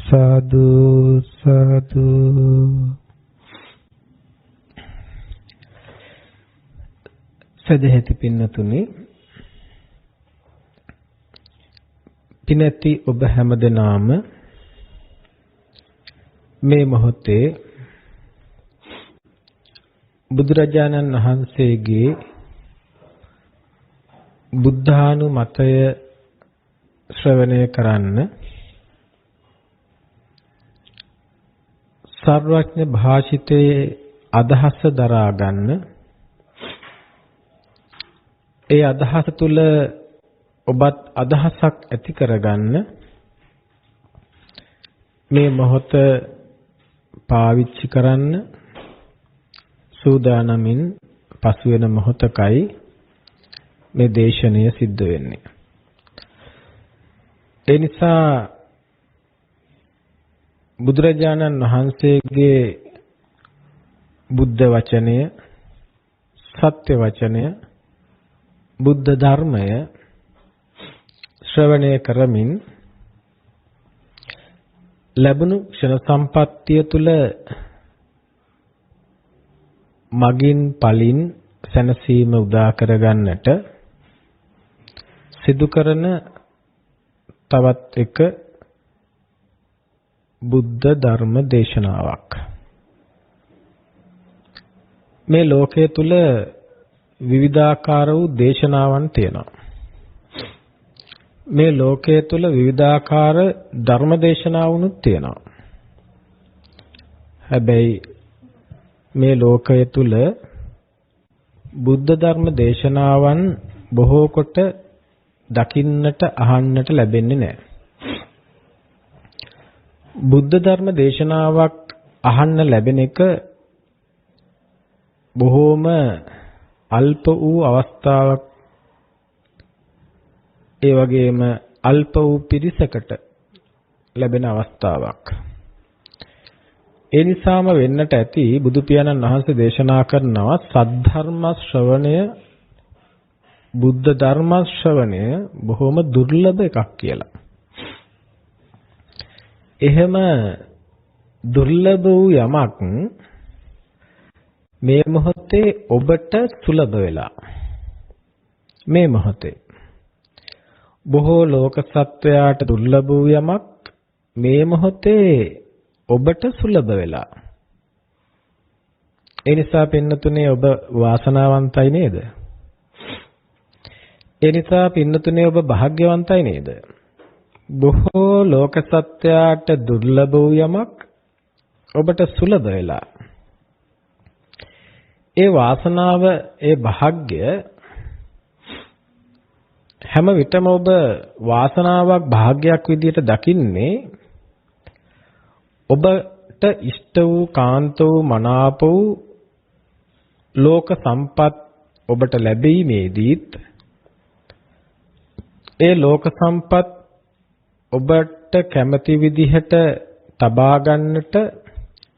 සාදු සාදු. සදහෙති පින්නතුනි, පිනැති ඔබ හැමදෙනාම මේ මොහොතේ බුදුරජාණන් වහන්සේගේ බුද්ධානුමතය ශ්‍රවණය කරන්න, සර්වඥ භාෂිතයේ අදහස දරා ගන්න, ඒ අදහස තුල ඔබත් අදහසක් ඇති කරගන්න මේ මොහොත පාවිච්චි කරන්න සූදානමින් පසු වෙන මොහොතකයි මේ දේශනය සිද්ධ වෙන්නේ. ඒ නිසා බුදුරජාණන් වහන්සේගේ බුද්ධ වචනය, සත්‍ය වචනය, බුද්ධ ධර්මය ශ්‍රවණය කරමින් ලැබුණු ක්ෂණ සම්පත්තිය තුල මගින් පලින් සැනසීම උදා කරගන්නට සිදු කරන තවත් එක බුද්ධ ධර්ම දේශනාවක්. මේ ලෝකයේ තුල විවිධාකාර වූ දේශනාවන් තියෙනවා. මේ ලෝකයේ තුල විවිධාකාර ධර්ම දේශනාවුනුත් තියෙනවා. හැබැයි මේ ලෝකයේ තුල බුද්ධ ධර්ම දේශනාවන් බොහෝ කොට දකින්නට අහන්නට ලැබෙන්නේ නැහැ. බුද්ධ ධර්ම දේශනාවක් අහන්න ලැබෙන එක බොහෝම අල්ප වූ අවස්ථාවක්. ඒ වගේම අල්ප වූ පිරිසකට ලැබෙන අවස්ථාවක්. ඒ නිසාම වෙන්නට ඇති බුදු පියාණන් වහන්සේ දේශනා කරනවා සද්ධර්ම ශ්‍රවණය, බුද්ධ ධර්ම ශ්‍රවණය බොහොම දුර්ලභ එකක් කියලා. එහෙම දුර්ලභ වූ යමක් මේ මොහොතේ ඔබට සුලභ වෙලා, මේ මොහොතේ බොහෝ ලෝක සත්වයාට දුර්ලභ වූ යමක් මේ මොහොතේ ඔබට සුලභ වෙලා. ඒ නිසා පින්නතුනේ ඔබ වාසනාවන්තයි නේද? ඒ නිසා පින්නතුනේ ඔබ භාග්‍යවන්තයි නේද? බොහෝ ලෝක සත්වයාට දුර්ලභ වූ යමක් ඔබට සුලභ වෙලා. ඒ වාසනාව, ඒ භාග්‍ය හැම විටම ඔබ වාසනාවක්, භාග්‍යයක් විදියට දකින්නේ ඔබට ඉෂ්ට වූ, කාන්ත වූ, මනාප වූ ලෝක සම්පත් ඔබට ලැබීමේදීත් ඒ ලෝක සම්පත් ඔබට කැමති විදිහට තබා ගන්නට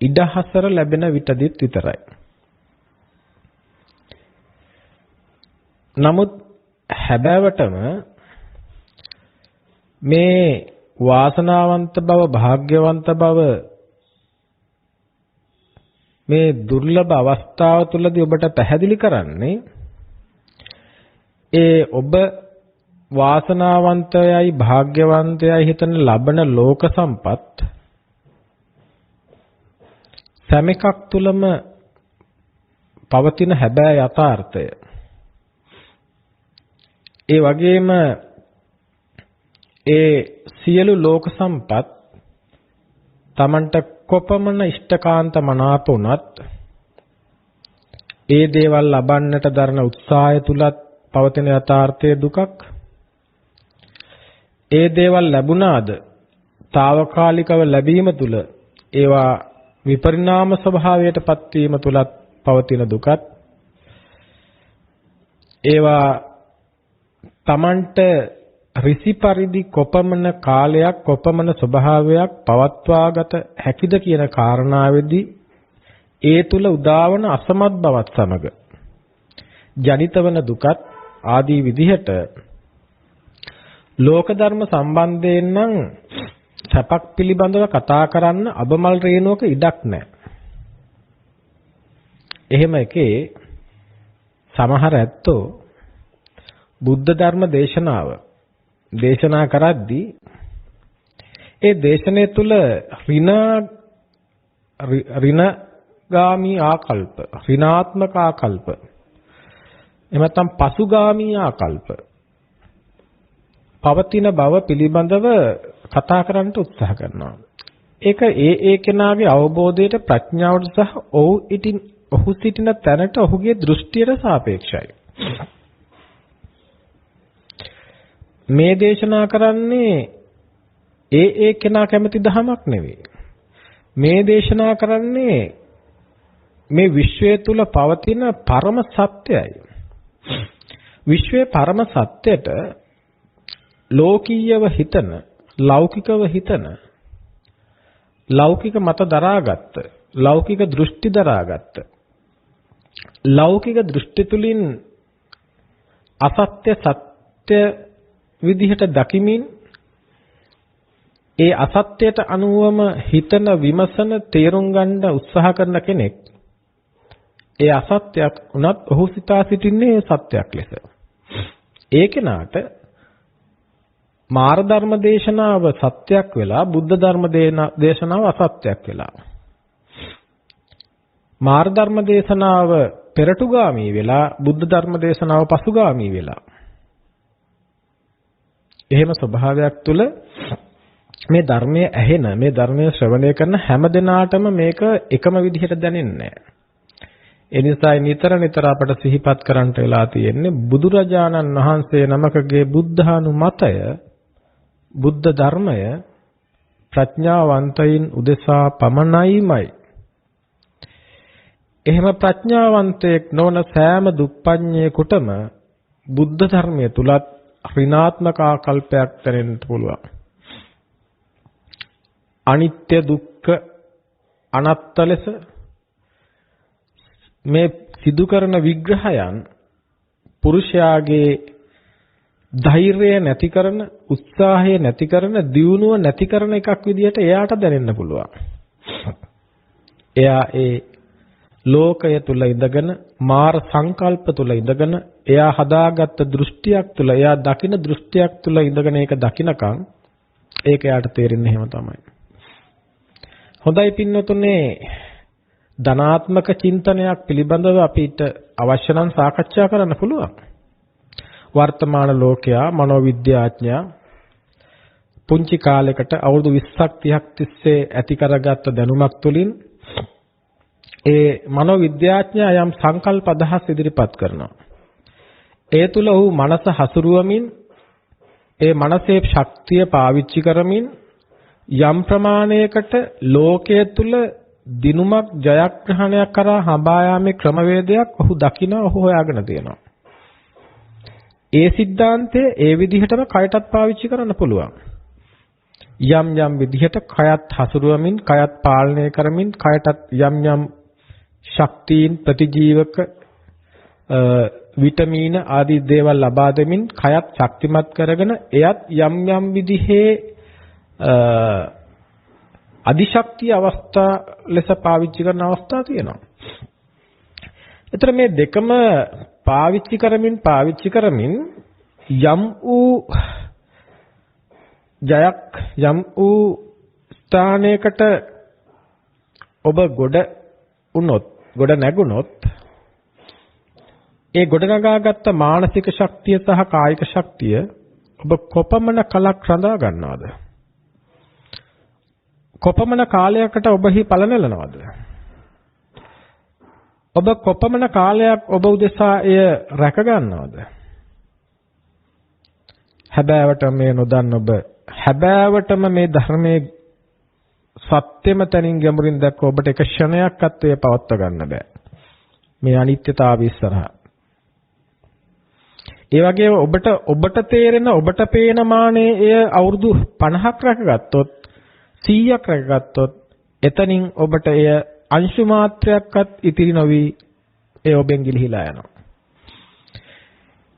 ඉඩහසර ලැබෙන විටදීත් විතරයි. නමුත් හැබෑවටම මේ වාසනාවන්ත බව, භාග්‍යවන්ත බව මේ දුර්ලභ අවස්ථාව තුළදී ඔබට පැහැදිලි කරන්නේ ඒ ඔබ වාසනාවන්තයයි, භාග්‍යවන්තයයි හිතන ලබන ලෝක සම්පත් සෑම එකක් තුළම පවතින හැබෑ යථාර්ථය. ඒ වගේම ඒ සියලු ලෝක සම්පත් Tamanට කොපමණ ඉෂ්ටකාන්ත මනාප වුණත් ඒ දේවල් ලබන්නට දරන උත්සාහය තුලත් පවතින යථාර්ථයේ දුකක්. ඒ දේවල් ලැබුණාද తాවකාලිකව ලැබීම තුල ඒවා විපරිණාම ස්වභාවයට පත්වීම තුලත් පවතින දුකත්. ඒවා Tamanට ඍසි පරිදි කොපමණ කාලයක්, කොපමණ ස්වභාවයක් පවත්වාගත හැකිද කියන කාරණාවේදී ඒ තුල උදාවන අසමත් බවත් සමග ජනිතවන දුකත් ආදී විදිහට ලෝක ධර්ම සම්බන්ධයෙන් නම් සැපක් පිළිබඳව කතා කරන්න අබමල් රේණුවක ඉඩක් නැහැ. එහෙම එකේ සමහර ඇත්තෝ බුද්ධ ධර්ම දේශනාව දේශනා කරද්දී ඒ දේශනේ තුල ඍණගාමී ආකල්ප, ඍණාත්මක ආකල්ප, එහෙම නැත්නම් පසුගාමී ආකල්ප පවතින බව පිළිබඳව කතා කරන්න උත්සාහ කරනවා. ඒක ඒ කෙනාගේ අවබෝධයට, ප්‍රඥාවට සහ ඔහු සිටින තැනට, ඔහුගේ දෘෂ්ටියට සාපේක්ෂයි. මේ දේශනා කරන්නේ ඒ කෙනා කැමති ධමයක් නෙවෙයි. මේ දේශනා කරන්නේ මේ විශ්වය තුල පවතින පරම සත්‍යයයි. විශ්වයේ පරම සත්‍යයට ලෝකීයව හිතන, ලෞකිකව හිතන, ලෞකික මත දරාගත්ත, ලෞකික දෘෂ්ටි දරාගත්ත, ලෞකික දෘෂ්ටි තුලින් අසත්‍ය සත්‍ය විදිහට දකිමින් ඒ අසත්‍යයට අනුවම හිතන, විමසන, තේරුම් ගන්න උත්සාහ කරන කෙනෙක් ඒ අසත්‍යයක් උනත් ඔහු සිතා සිටින්නේ සත්‍යයක් ලෙස. ඒ කෙනාට මාර්ග ධර්ම දේශනාව සත්‍යයක් වෙලා, බුද්ධ ධර්ම දේශනාව අසත්‍යයක් වෙලා. මාර්ග ධර්ම දේශනාව පෙරටුගාමී වෙලා, බුද්ධ ධර්ම දේශනාව පසුගාමී වෙලා. එහෙම ස්වභාවයක් තුල මේ ධර්මයේ ඇහෙන, මේ ධර්මයේ ශ්‍රවණය කරන හැම දිනාටම මේක එකම විදිහට දැනෙන්නේ නැහැ. ඒ නිසා නිතර අපට සිහිපත් කරන්නට වෙලා තියෙන්නේ බුදුරජාණන් වහන්සේ නමකගේ බුද්ධානුමතය, බුද්ධ ධර්මය ප්‍රඥාවන්තයින් උදෙසා පමණයිමයි. එහෙම ප්‍රඥාවන්තයෙක් නොවන සෑම දුප්පඤ්ඤයෙකුටම බුද්ධ ධර්මයේ තුලත් ඍණාත්මක ආකල්පයක් දැනෙන්න පුළුවන්. අනිත්‍ය, දුක්ඛ, අනාත්ත ලෙස මේ සිදු කරන විග්‍රහයන් පුරුෂයාගේ ධෛර්යය නැති කරන, උත්සාහය නැති කරන, දියුණුව නැති කරන එකක් විදිහට එයාට දැනෙන්න පුළුවන්. එයා ඒ ලෝකය තුල ඉඳගෙන, මාර සංකල්ප තුල ඉඳගෙන, එයා හදාගත්ත දෘෂ්ටියක් තුල, එයා දකින දෘෂ්ටියක් තුල ඉඳගෙන ඒක දකිනකම් ඒක එයාට තේරෙන්නේ එහෙම තමයි. හොඳයි පින්නතුනේ, ධනාත්මක චින්තනයක් පිළිබඳව අපිට අවශ්‍ය නම් සාකච්ඡා කරන්න පුළුවන්. වර්තමාන ලෝකයා, මනෝවිද්‍යාඥයා පුංචි කාලයකට අවුරුදු 20ක් 30ක් තිස්සේ ඇති කරගත්ත දැනුමක් තුළින් ඒ මනෝවිද්‍යාඥයා යම් සංකල්ප අදහස් ඉදිරිපත් කරනවා. ඒ තුල ඔහු මනස හසුරුවමින්, ඒ මනසේ ශක්තිය පාවිච්චි කරමින් යම් ප්‍රමාණයකට ලෝකයේ තුල දිනුමක්, ජයග්‍රහණයක් කරා හඹා යාමේ ක්‍රමවේදයක් ඔහු දකිනවා, ඔහු හොයාගෙන තියෙනවා. ඒ સિદ્ધාන්තය ඒ විදිහටම කයටත් පාවිච්චි කරන්න පුළුවන්. යම් විදිහට කයත් හසුරුවමින්, කයත් පාලනය කරමින්, කයටත් යම් ශක්තියින්, ප්‍රතිජීවක, විටමින ආදී දේවල් ලබා දෙමින් කයත් ශක්තිමත් කරගෙන එයත් යම් විදිහේ අධිශක්තිය අවස්ථා ලෙස පාවිච්චි කරන අවස්ථා තියෙනවා. ඒතර මේ දෙකම පාවිච්චි කරමින් යම් වූ ජයක්, යම් වූ ස්ථානයකට ඔබ ගොඩ නැගුණොත් ඒ ගොඩනගාගත්ත මානසික ශක්තිය සහ කායික ශක්තිය ඔබ කොපමණ කලක් රඳා ගන්නවද? කොපමණ කාලයකට ඔබෙහි පලනෙලනවද? ඔබ කොපමණ කාලයක් ඔබ උදෙසා එය රැක ගන්නවද? හැබෑවට මේ නොදන්න ඔබ, හැබෑවටම මේ ධර්මයේ සත්‍යම තනින් ගැඹුරින් දැක්ක ඔබට එක ක්ෂණයක්වත් එය පවත්වා ගන්න බෑ. මේ අනිත්‍යතාවය ඉස්සරහා. ඒ වගේම ඔබට තේරෙන, ඔබට පේන මානේ එය අවුරුදු 50ක් රැකගත්තොත්, 100ක් රැකගත්තොත්, එතනින් ඔබට එය අංශු මාත්‍රයක්වත් ඉතිරි නොවි ඒ ඔබෙන් ගිලිහිලා යනවා.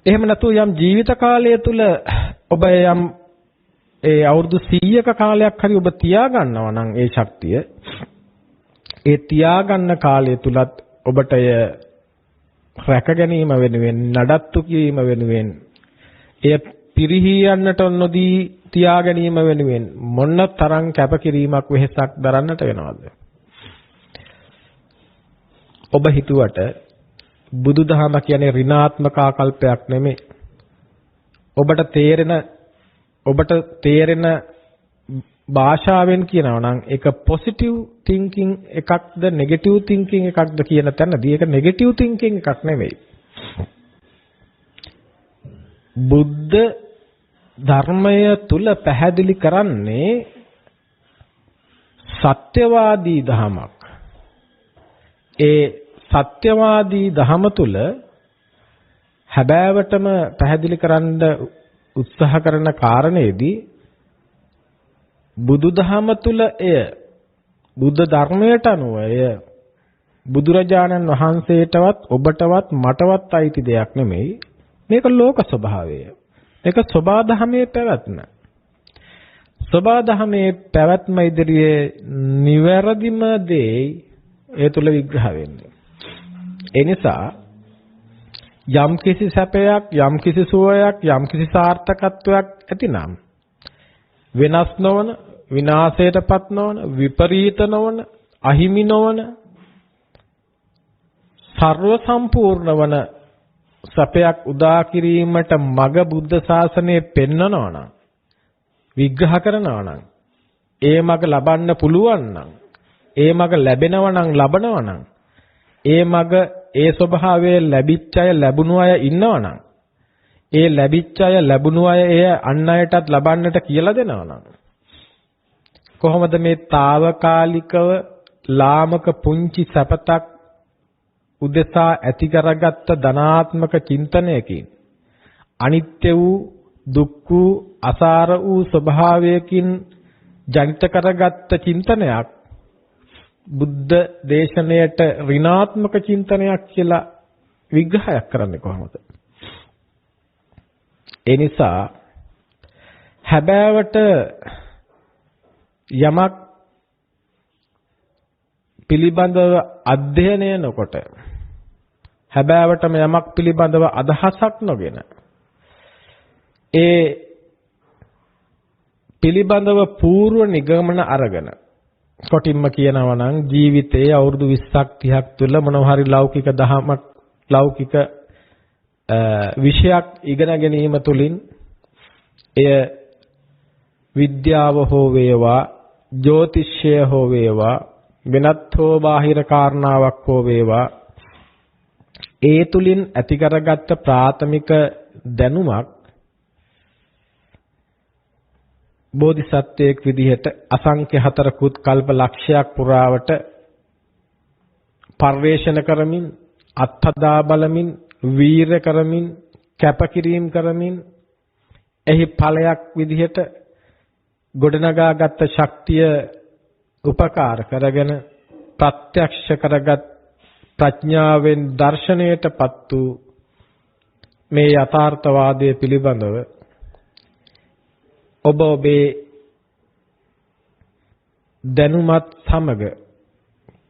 එහෙම නැතු යම් ජීවිත කාලය තුල ඔබ යම් ඒ අවුරුදු 100ක කාලයක් හරි ඔබ තියාගන්නවා නම් ඒ ශක්තිය ඒ තියාගන්න කාලය තුලත් ඔබට එය රැක ගැනීම වෙනුවෙන් නඩත්තු කිරීම වෙනුවෙන් එය පිරිහී යන්නට නොදී තියා ගැනීම වෙනුවෙන් මොන තරම් කැපකිරීමක් වෙහෙසක් දරන්නට වෙනවද? ඔබ හිතුවට බුදුදහම කියන්නේ ඍණාත්මක ආකල්පයක් නෙමෙයි. ඔබට තේරෙන භාෂාවෙන් කියනවා නම් ඒක පොසිටිව් තින්කින් එකක්ද නෙගටිව් තින්කින් එකක්ද කියන තැනදී ඒක නෙගටිව් තින්කින් එකක් නෙමෙයි. බුද්ධ ධර්මය තුල පැහැදිලි කරන්නේ සත්‍යවාදී ධමයක්. ඒ සත්‍යවාදී ධම තුල හැබෑවටම පැහැදිලි කරන්න උත්සාහ කරන කාරණේදී බුදුදහම තුල එය බුද්ධ ධර්මයට අනුව එය බුදුරජාණන් වහන්සේටවත් ඔබටවත් මටවත් අයිති දෙයක් නෙමෙයි. මේක ලෝක ස්වභාවය. මේක සබාධමයේ පැවැත්ම. සබාධමයේ පැවැත්ම ඉදිරියේ නිවැරදිම දේ ඒ තුල විග්‍රහ වෙන්නේ. ඒ නිසා යම් කිසි සැපයක්, යම් කිසි සුවයක්, යම් කිසි සාර්ථකත්වයක් ඇතිනම් වෙනස් නොවන, විනාශයටපත් නොවන, විපරීත නොවන, අහිමි නොවන, ਸਰව සම්පූර්ණ වන සැපයක් උදා කිරීමට මග බුද්ධ ශාසනයේ පෙන්වනවා නම්, විග්‍රහ කරනවා නම්, ඒ මග ලබන්න පුළුවන් නම්, ඒ මග ලැබෙනවා නම් ලබනවා නම්, ඒ මග ඒ ස්වභාවයේ ලැබිච්ච අය ලැබුණු අය ඉන්නවනම්, ඒ ලැබිච්ච අය ලැබුණු අය එය අන් අයටත් ලබන්නට කියලා දෙනවනම් කොහොමද මේ తాවකාලිකව ලාමක පුංචි සැපතක් උදෙසා ඇති කරගත්ත ධනාත්මක චින්තනයකින් අනිත්‍ය වූ දුක් වූ අසාර වූ ස්වභාවයකින් ජනිත කරගත්ත චින්තනයක් බුද්ධ දේශනයට ඍණාත්මක චින්තනයක් කියලා විග්‍රහයක් කරන්නේ කොහොමද? ඒ නිසා හැබෑවට යමක් පිළිබඳව අධ්‍යයනය නොකොට, හැබෑවටම යමක් පිළිබඳව අදහසක් නොගෙන, ඒ පිළිබඳව పూర్ව නිගමන අරගෙන කොටින්ම කියනවා නම් ජීවිතයේ අවුරුදු 20ක් 30ක් තුළ මොනවා හරි ලෞකික දහමක් ලෞකික විෂයක් ඉගෙන ගැනීම තුළින් එය විද්‍යාව හෝ වේවා, ජ්‍යොතිෂය හෝ වේවා, වෙනත් හෝ බාහිර කාරණාවක් හෝ වේවා, ඒ තුළින් ඇති කරගත්ත ප්‍රාථමික දැනුමක් බෝධිසත්වයෙක් විදිහට අසංඛ්‍ය 4කුත් කල්ප ලක්ෂයක් පුරාවට පර්යේෂණ කරමින්, අත්හදා බලමින්, වීර කරමින්, කැපකිරීම කරමින් එහි ඵලයක් විදිහට ගොඩනගාගත් ශක්තිය උපකාර කරගෙන ප්‍රත්‍යක්ෂ කරගත් ප්‍රඥාවෙන් දර්ශනයටපත් වූ මේ යථාර්ථවාදයේ පිළිබඳව ඔබ ඔබේ දැනුමත් සමග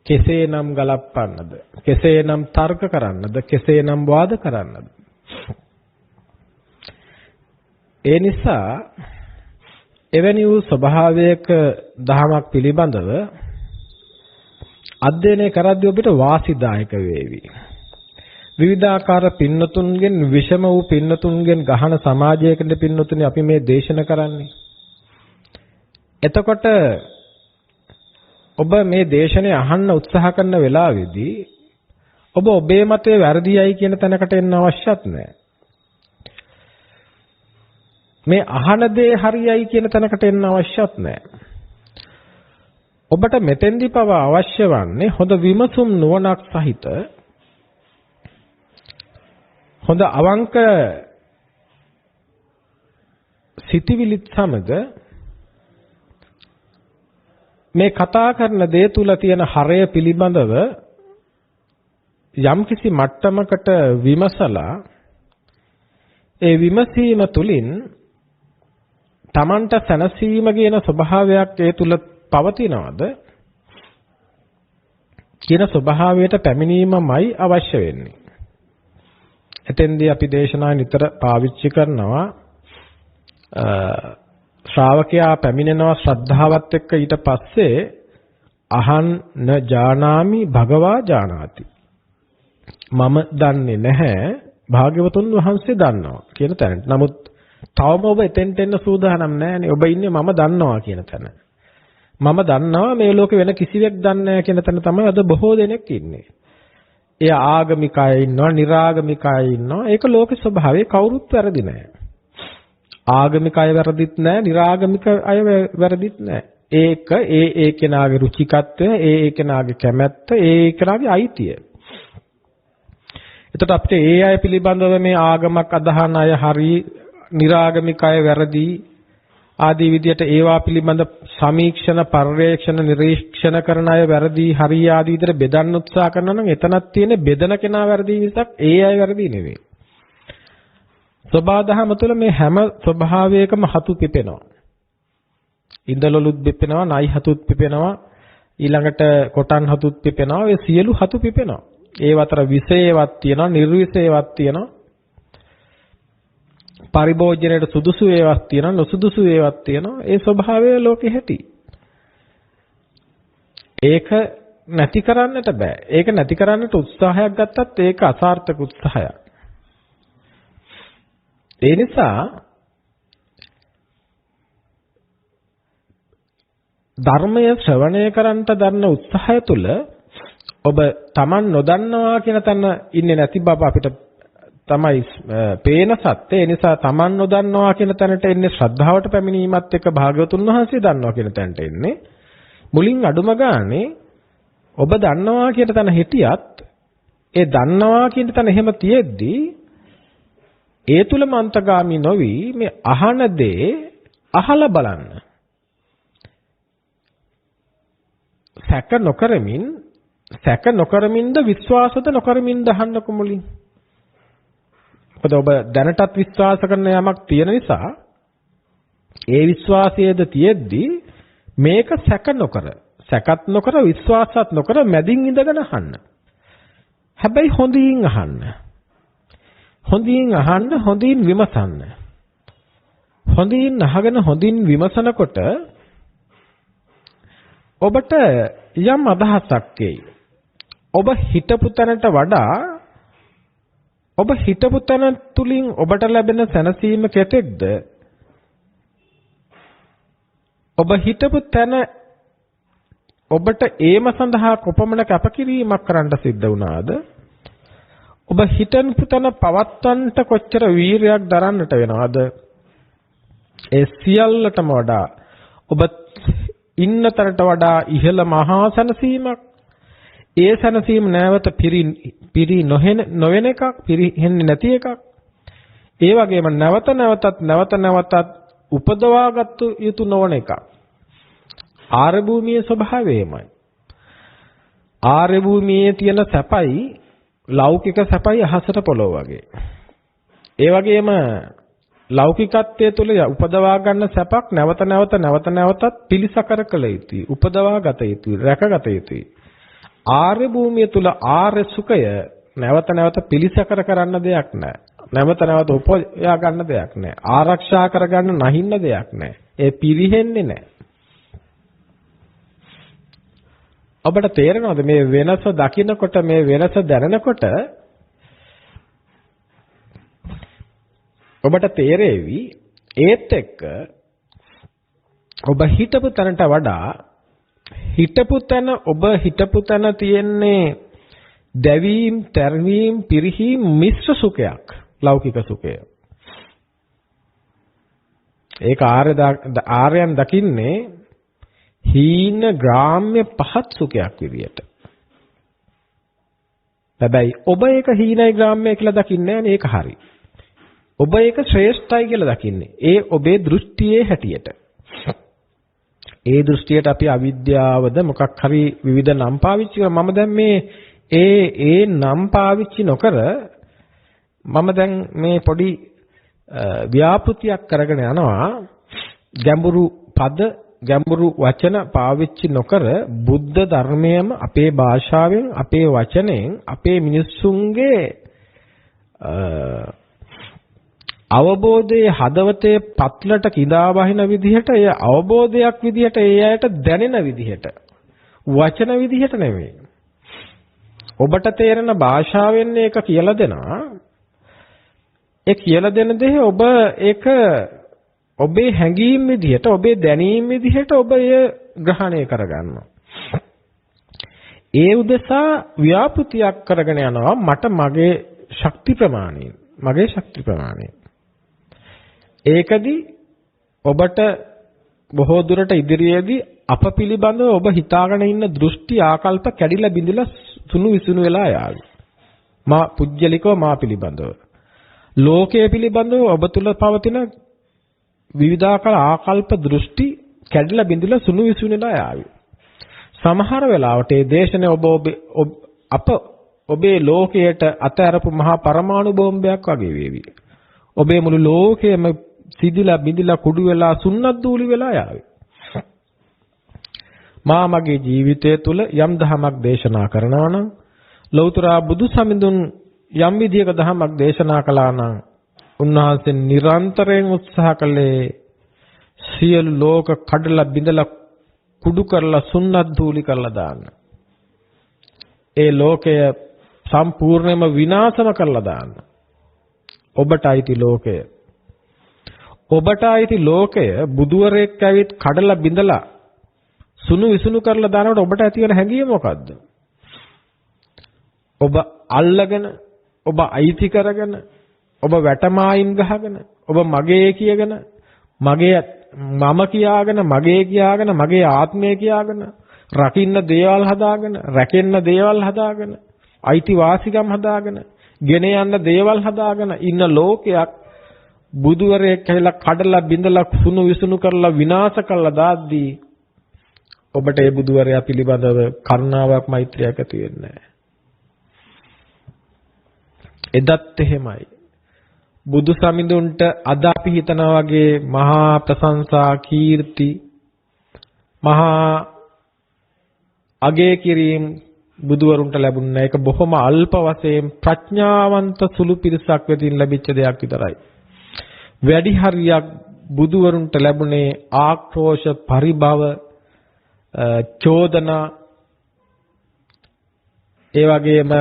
කෙසේනම් ගලපන්නද, කෙසේනම් තර්ක කරන්නද, කෙසේනම් වාද කරන්නද? ඒ නිසා එවැනි වූ ස්වභාවයක දහමක් පිළිබඳව අධ්‍යයනය කරද්දී ඔබට වාසිදායක වේවි. විවිධාකාර පින්නතුන්ගෙන්, විෂම වූ පින්නතුන්ගෙන් ගහන සමාජයකට පින්නතුනේ අපි මේ දේශන කරන්නේ. එතකොට ඔබ මේ දේශනේ අහන්න උත්සාහ කරන වෙලාවේදී ඔබ ඔබේ මතය වැරදියයි කියන තැනකට එන්න අවශ්‍යත් නැහැ. මේ අහන දේ හරියයි කියන තැනකට එන්න අවශ්‍යත් නැහැ. ඔබට මෙතෙන්දි පවා අවශ්‍ය වන්නේ හොඳ විමසුම් නුවණක් සහිත හොඳ අවංක සිතිවිලිත් සමග මේ කතා කරන දේ තුල තියෙන හරය පිළිබඳව යම්කිසි මට්ටමකට විමසලා ඒ විමසීම තුලින් තමන්ට සැනසීම කියන ස්වභාවයක් ඒ තුල පවතිනවද කියන ස්වභාවයට පැමිණීමමයි අවශ්‍ය වෙන්නේ. එතෙන්දී අපි දේශනා නිතර පාවිච්චි කරනවා ශ්‍රාවකයා පැමිණෙනවා ශ්‍රද්ධාවත් එක්ක ඊට පස්සේ අහන්න ජානාමි භගවා ජානාති. මම දන්නේ නැහැ භාග්‍යවතුන් වහන්සේ දන්නවා කියන තැනට. නමුත් තවම ඔබ එතෙන්ට එන්න සූදානම් නැහැනේ. ඔබ ඉන්නේ මම දන්නවා කියන තැන. මම දන්නවා මේ ලෝකේ වෙන කිසිවෙක් දන්නේ නැහැ කියන තැන තමයි අද බොහෝ දෙනෙක් ඉන්නේ. එය ආගමික අය ඉන්නවා, නිරාගමික අය ඉන්නවා. ඒක ලෝකේ ස්වභාවය. කවුරුත් වැරදි නැහැ. ආගමික අය වැරදිත් නැහැ, නිරාගමික අය වැරදිත් නැහැ. ඒක ඒ කෙනාගේ රුචිකත්වය, ඒ කෙනාගේ කැමැත්ත, ඒ කෙනාගේ අයිතිය. එතකොට අපිට ඒ අය පිළිබඳව මේ ආගමක් අදහන අය හරි, නිරාගමික අය වැරදි ආදී විදියට ඒවා පිළිබඳ සමීක්ෂණ, පර්යේක්ෂණ, නිරීක්ෂණ කරන අය වැරදි, හරි ආදී විදියට බෙදන්න උත්සාහ කරනවා නම් එතනක් තියෙන බෙදන කෙනා වැරදි මිසක් ඒ අය වැරදි නෙවෙයි. සබාධම තුළ මේ හැම ස්වභාවයකම හතු පිපෙනවා. ඉන්දලලුත් පිපෙනවා, නයි හතුත් පිපෙනවා, ඊළඟට කොටන් හතුත් පිපෙනවා. ඒ සියලු හතු පිපෙනවා. ඒ අතර විෂයවත් තියෙනවා, නිර්විෂයවත් තියෙනවා. පරිභෝජනයේ සුදුසු ඒවාක් තියෙනවා, නොසුදුසු ඒවාක් තියෙනවා. ඒ ස්වභාවය ලෝකෙ හැටි. ඒක නැති කරන්නට බෑ. ඒක නැති කරන්නට උත්සාහයක් ගත්තත් ඒක අසාර්ථක උත්සාහයක්. ඒ නිසා ධර්මය ශ්‍රවණය කරන්නට දරන උත්සාහය තුළ ඔබ Taman නොදන්නවා කියන තැන ඉන්නේ නැති බව අපිට තමයි පේන සත්‍ය. ඒ නිසා Taman නොදන්නවා කියන තැනට එන්නේ ශ්‍රද්ධාවට පැමිණීමත් එක්ක භාග්‍යවතුන් වහන්සේ දන්නවා කියන තැනට එන්නේ. මුලින් අඩුම ගානේ ඔබ දන්නවා කියන තැන හිටියත් ඒ දන්නවා කියන තැන එහෙම තියෙද්දි ඒ තුල මන්තගාමි නොවි මේ අහන දේ අහලා බලන්න. සැක නොකරමින්ද විශ්වාසද නොකරමින්ද අහන්නකො මුලින්. මොකද ඔබ දැනටත් විශ්වාස කරන යමක් තියෙන නිසා ඒ විශ්වාසයේද තියෙද්දි මේක සැකත් නොකර විශ්වාසත් නොකර මැදින් ඉඳගෙන අහන්න. හැබැයි හොඳින් අහන්න. හොඳින් විමසන්න. හොඳින් අහගෙන හොඳින් විමසනකොට ඔබට යම් අදහසක් එයි. ඔබ හිතපු තැනට වඩා ඔබ හිතපු තැන තුලින් ඔබට ලැබෙන සැනසීම කෙතෙක්ද? ඔබ හිතපු තැන ඔබට ඒම සඳහා කොපමණ කැපකිරීමක් කරන්න සිද්ධ වුණාද? ඔබ හිතපු තැන පවත්වන්නට කොච්චර වීරයක් දරන්නට වෙනවද? ඒ සියල්ලටම වඩා ඔබ ඉන්න තරට වඩා ඉහළ මහා සැනසීමක්. ඒ සැනසීම නැවත පිරි නොවෙන එකක්, පිරෙන්නේ නැති එකක්. ඒ වගේම නැවත නැවතත් උපදවාගත් යුතු නොවන එකක්. ආර්ය භූමියේ ස්වභාවයමයි. ආර්ය භූමියේ තියෙන සැපයි ලෞකික සැපයි අහසට පොළොව වගේ. ඒ වගේම ලෞකිකත්වයේ තුල උපදවා ගන්න සැපක් නැවතත් පිළිසකර කළ යුතුයි. උපදවා ගත යුතුයි, රැකගත යුතුයි. ආර්ය භූමිය තුල ආර්ය සුඛය නැවත පිළිසකර කරන්න දෙයක් නැහැ. නැවත උපයා ගන්න දෙයක් නැහැ. ආරක්ෂා කරගන්න නැහින්න දෙයක් නැහැ. ඒ පිරිහෙන්නේ නැහැ. ඔබට තේරෙනවද මේ වෙනස දකිනකොට, මේ වෙනස දැනනකොට ඔබට තේරෙවි ඒත් එක්ක ඔබ හිතපු තැනට වඩා ඔබ හිතපු තැන තියෙන්නේ දැවීම්, තැරවීම්, පිරිහීම් මිශ්‍ර සුඛයක්, ලෞකික සුඛය. ඒක ආර්යයන් දකින්නේ හීන ග්‍රාම්‍ය පහත් සුඛයක් විදියට. හැබැයි ඔබ ඒක හීනයි ග්‍රාම්‍යයි කියලා දකින්නේ නැහැ නේ. ඒක හරි. ඔබ ඒක ශ්‍රේෂ්ඨයි කියලා දකින්නේ. ඒ ඔබේ දෘෂ්ටියේ හැටියට. ඒ දෘෂ්ටියට අපි අවිද්‍යාවද මොකක් හරි විවිධ නම් පාවිච්චි කරනවා. මම දැන් මේ ඒ නම් පාවිච්චි නොකර මම දැන් මේ පොඩි ව්‍යාපෘතියක් කරගෙන යනවා. ගැඹුරු පද ගැඹුරු වචන පාවිච්චි නොකර බුද්ධ ධර්මයම අපේ භාෂාවෙන් අපේ වචනයෙන් අපේ මිනිස්සුන්ගේ අවබෝධයේ හදවතේ පත්ලට කිඳා වහින විදිහට ඒ අවබෝධයක් විදිහට ඒ අයට දැනෙන විදිහට වචන විදිහට නෙමෙයි. ඔබට තේරෙන භාෂාවෙන් ඒක කියලා දෙනවා. ඒ කියලා දෙන දේ ඔබ ඒක ඔබේ හැඟීම් විදිහට ඔබේ දැනීම් විදිහට ඔබ එය ග්‍රහණය කරගන්නවා. ඒ උදෙසා ව්‍යාපෘතියක් කරගෙන යනවා මට මගේ ශක්ති ප්‍රමාණය. ඒකදී ඔබට බොහෝ දුරට ඉදිරියේදී අප පිළිබඳව ඔබ හිතාගෙන ඉන්න දෘෂ්ටි ආකල්ප කැඩිලා බිඳිලා සුණු විසුණු වෙලා යාවි. මා පුජ්‍යලිකව මා පිළිබඳව. ලෝකයේ පිළිබඳව ඔබ තුල පවතින විවිධාකාර ආකල්ප දෘෂ්ටි කැඩිලා බිඳිලා සුණු විසුණු වෙලා යාවි. සමහර වෙලාවට මේ දේශනේ ඔබේ ලෝකයට අතහැරපු මහා පරමාණු බෝම්බයක් වගේ වේවි. ඔබේ මුළු ලෝකයම සිදිලා බිඳිලා කුඩු වෙලා සුන්නත් දූලි වෙලා යාවි. මා මගේ ජීවිතය තුළ යම් දහමක් දේශනා කරනවා නම් ලෞතර බුදු සමිඳුන් යම් විදියක දහමක් දේශනා කළා නම් උන්වහන්සේ නිරන්තරයෙන් උත්සාහ කළේ සියලු ලෝක කඩලා බිඳලා කුඩු කරලා සුන්නත් දූලි කරලා දාන්න. ඒ ලෝකය සම්පූර්ණයෙන්ම විනාශම කරලා දාන්න. ඔබට අයිති ලෝකය. ඔබට අයිති ලෝකය බුදුවරයෙක් ඇවිත් කඩලා බිඳලා සුණු විසුණු කරලා දානකොට ඔබට ඇති වෙන හැඟීම මොකද්ද? ඔබ අල්ලගෙන, ඔබ අයිති කරගෙන, ඔබ වැටමායිම් ගහගෙන, ඔබ මගේ කියගෙන, මම කියාගෙන, මගේ ආත්මය කියාගෙන, රකින්න දේවල් හදාගෙන, රැකෙන්න දේවල් හදාගෙන, අයිතිවාසිකම් හදාගෙන, ගෙන යන්න දේවල් හදාගෙන ඉන්න ලෝකයක් බුදුවරයෙක් කියලා කඩලා බිඳලා සුණු විසුණු කරලා විනාශ කරලා දාද්දී ඔබට ඒ බුදුවරයා පිළිබඳව කරුණාවක් මෛත්‍රියක් ඇති වෙන්නේ නැහැ. එදත් එහෙමයි. බුදු සමිඳුන්ට අද අපි හිතනා වගේ මහා ප්‍රශංසා කීර්ති මහා අගය කිරීම බුදුවරුන්ට ලැබුණ ඒක බොහොම අල්ප වශයෙන් ප්‍රඥාවන්ත සුළු පිරිසක් වෙතින් ලැබිච්ච දෙයක් විතරයි. වැඩි හරියක් බුදුවරුන්ට ලැබුණේ ආක්‍රෝෂ පරිභව චෝදනා ඒ වගේම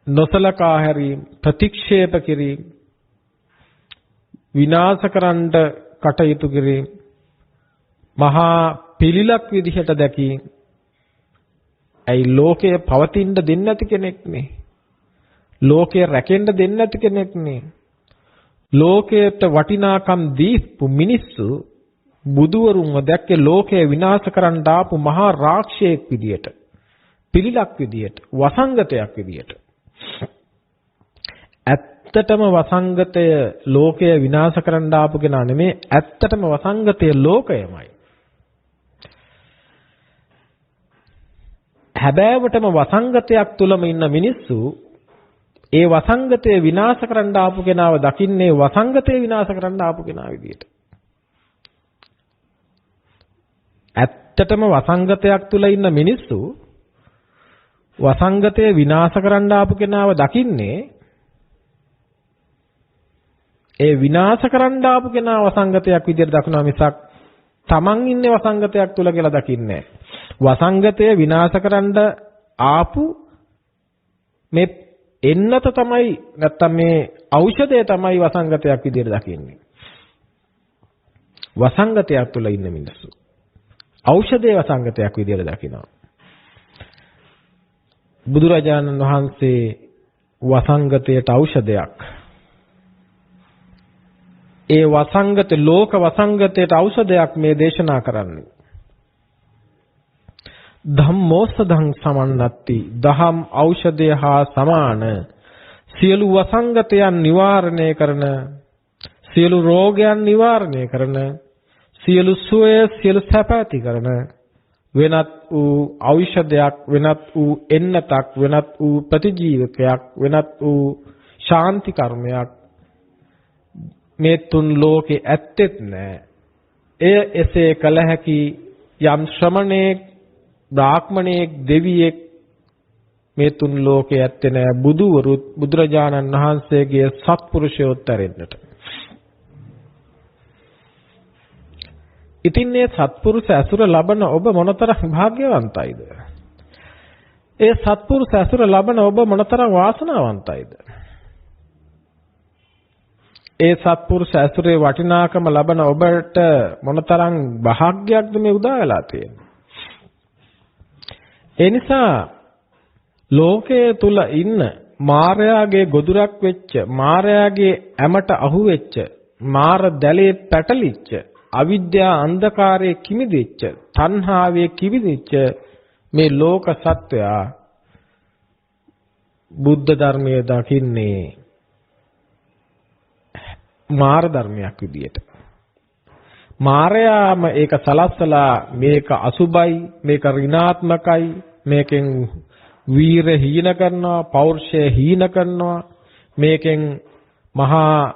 නොසලකා හැරීම ප්‍රතික්ෂේප කිරීම විනාශ කරන්න කටයුතු කිරීම මහා පිළිලක් විදිහට දැකීම. ඇයි ලෝකය පවතින්න දෙන්නේ නැති කෙනෙක් නේ. ලෝකය රැකෙන්න දෙන්නේ නැති කෙනෙක් නේ. ලෝකයට වටිනාකම් දීපු මිනිස්සු බුදුවරුන්ව දැක්කේ ලෝකය විනාශ කරන්න ආපු මහා රාක්ෂයෙක් විදියට, පිළිලක් විදියට, වසංගතයක් විදියට. ඇත්තටම වසංගතය ලෝකය විනාශ කරන්න ආපු කෙනා නෙමෙයි, ඇත්තටම වසංගතය ලෝකයමයි. හැබෑවටම වසංගතයක් තුලම ඉන්න මිනිස්සු ඒ වසංගතය විනාශ කරන්න ආපු කෙනාව දකින්නේ වසංගතය විනාශ කරන්න ආපු කෙනා විදියට. ඇත්තටම වසංගතයක් තුල ඉන්න මිනිස්සු වසංගතය විනාශ කරන්න ආපු කෙනාව දකින්නේ ඒ විනාශ කරන්න ආපු කෙනා වසංගතයක් විදියට දක්නවා මිසක් තමන් ඉන්නේ වසංගතයක් තුල කියලා දකින්නේ නැහැ. වසංගතය විනාශ කරන්න ආපු මේ එන්නත තමයි නැත්තම් මේ ඖෂධය තමයි වසංගතයක් විදියට දකින්නේ. වසංගතයක් තුල ඉන්න මිනිස්සු ඖෂධය වසංගතයක් විදියට දකිනවා. බුදුරජාණන් වහන්සේ වසංගතයට ඖෂධයක්, ඒ වසංගත ලෝක වසංගතයට ඖෂධයක් මේ දේශනා කරන්නේ. ධම්මෝසධං සමන්නත්ති, දහම් ඖෂධය හා සමාන සියලු වසංගතයන් නිවාරණය කරන, සියලු රෝගයන් නිවාරණය කරන, සියලු සුවය සියලු සැප ඇති කරන වෙනත් වූ ඖෂධයක්, වෙනත් වූ එන්නතක්, වෙනත් වූ ප්‍රතිජීවකයක්, වෙනත් වූ ශාන්ති කර්මයක් මේ තුන් ලෝකේ ඇත්තෙත් නැහැ. එය එසේ කල හැකි යම් ශ්‍රමණේක්, බ්‍රාහ්මණේක්, දෙවියෙක් මේ තුන් ලෝකේ ඇත්තේ නැහැ. බුදුවරුත් බුදුරජාණන් වහන්සේගේ සත්පුරුෂයෝත් ඇරෙන්නට. ඉතින් මේ සත්පුරුෂ ඇසුර ලබන ඔබ මොනතරම් වාග්යවන්තයිද? ඒ සත්පුරුෂ ඇසුර ලබන ඔබ මොනතරම් වාසනාවන්තයිද? ඒ සත්පුරුෂ ඇසුරේ වටිනාකම ලබන ඔබට මොනතරම් වාග්යයක්ද මේ උදා වෙලා තියෙන්නේ? ඒ නිසා ලෝකයේ තුල ඉන්න මායාගේ ගොදුරක් වෙච්ච, මායාගේ ඇමට අහු වෙච්ච, මාර දැලේ පැටලිච්ච, අවිද්‍යා අන්ධකාරයේ කිමිදිච්ච, තණ්හාවේ කිමිදිච්ච මේ ලෝක සත්වයා බුද්ධ ධර්මයේ දකින්නේ මාර ධර්මයක් විදියට. මායාම ඒක සලස්සලා මේක අසුබයි, මේක ඍණාත්මකයි, මේකෙන් වීර හීන කරනවා, පෞරුෂය හීන කරනවා, මේකෙන් මහා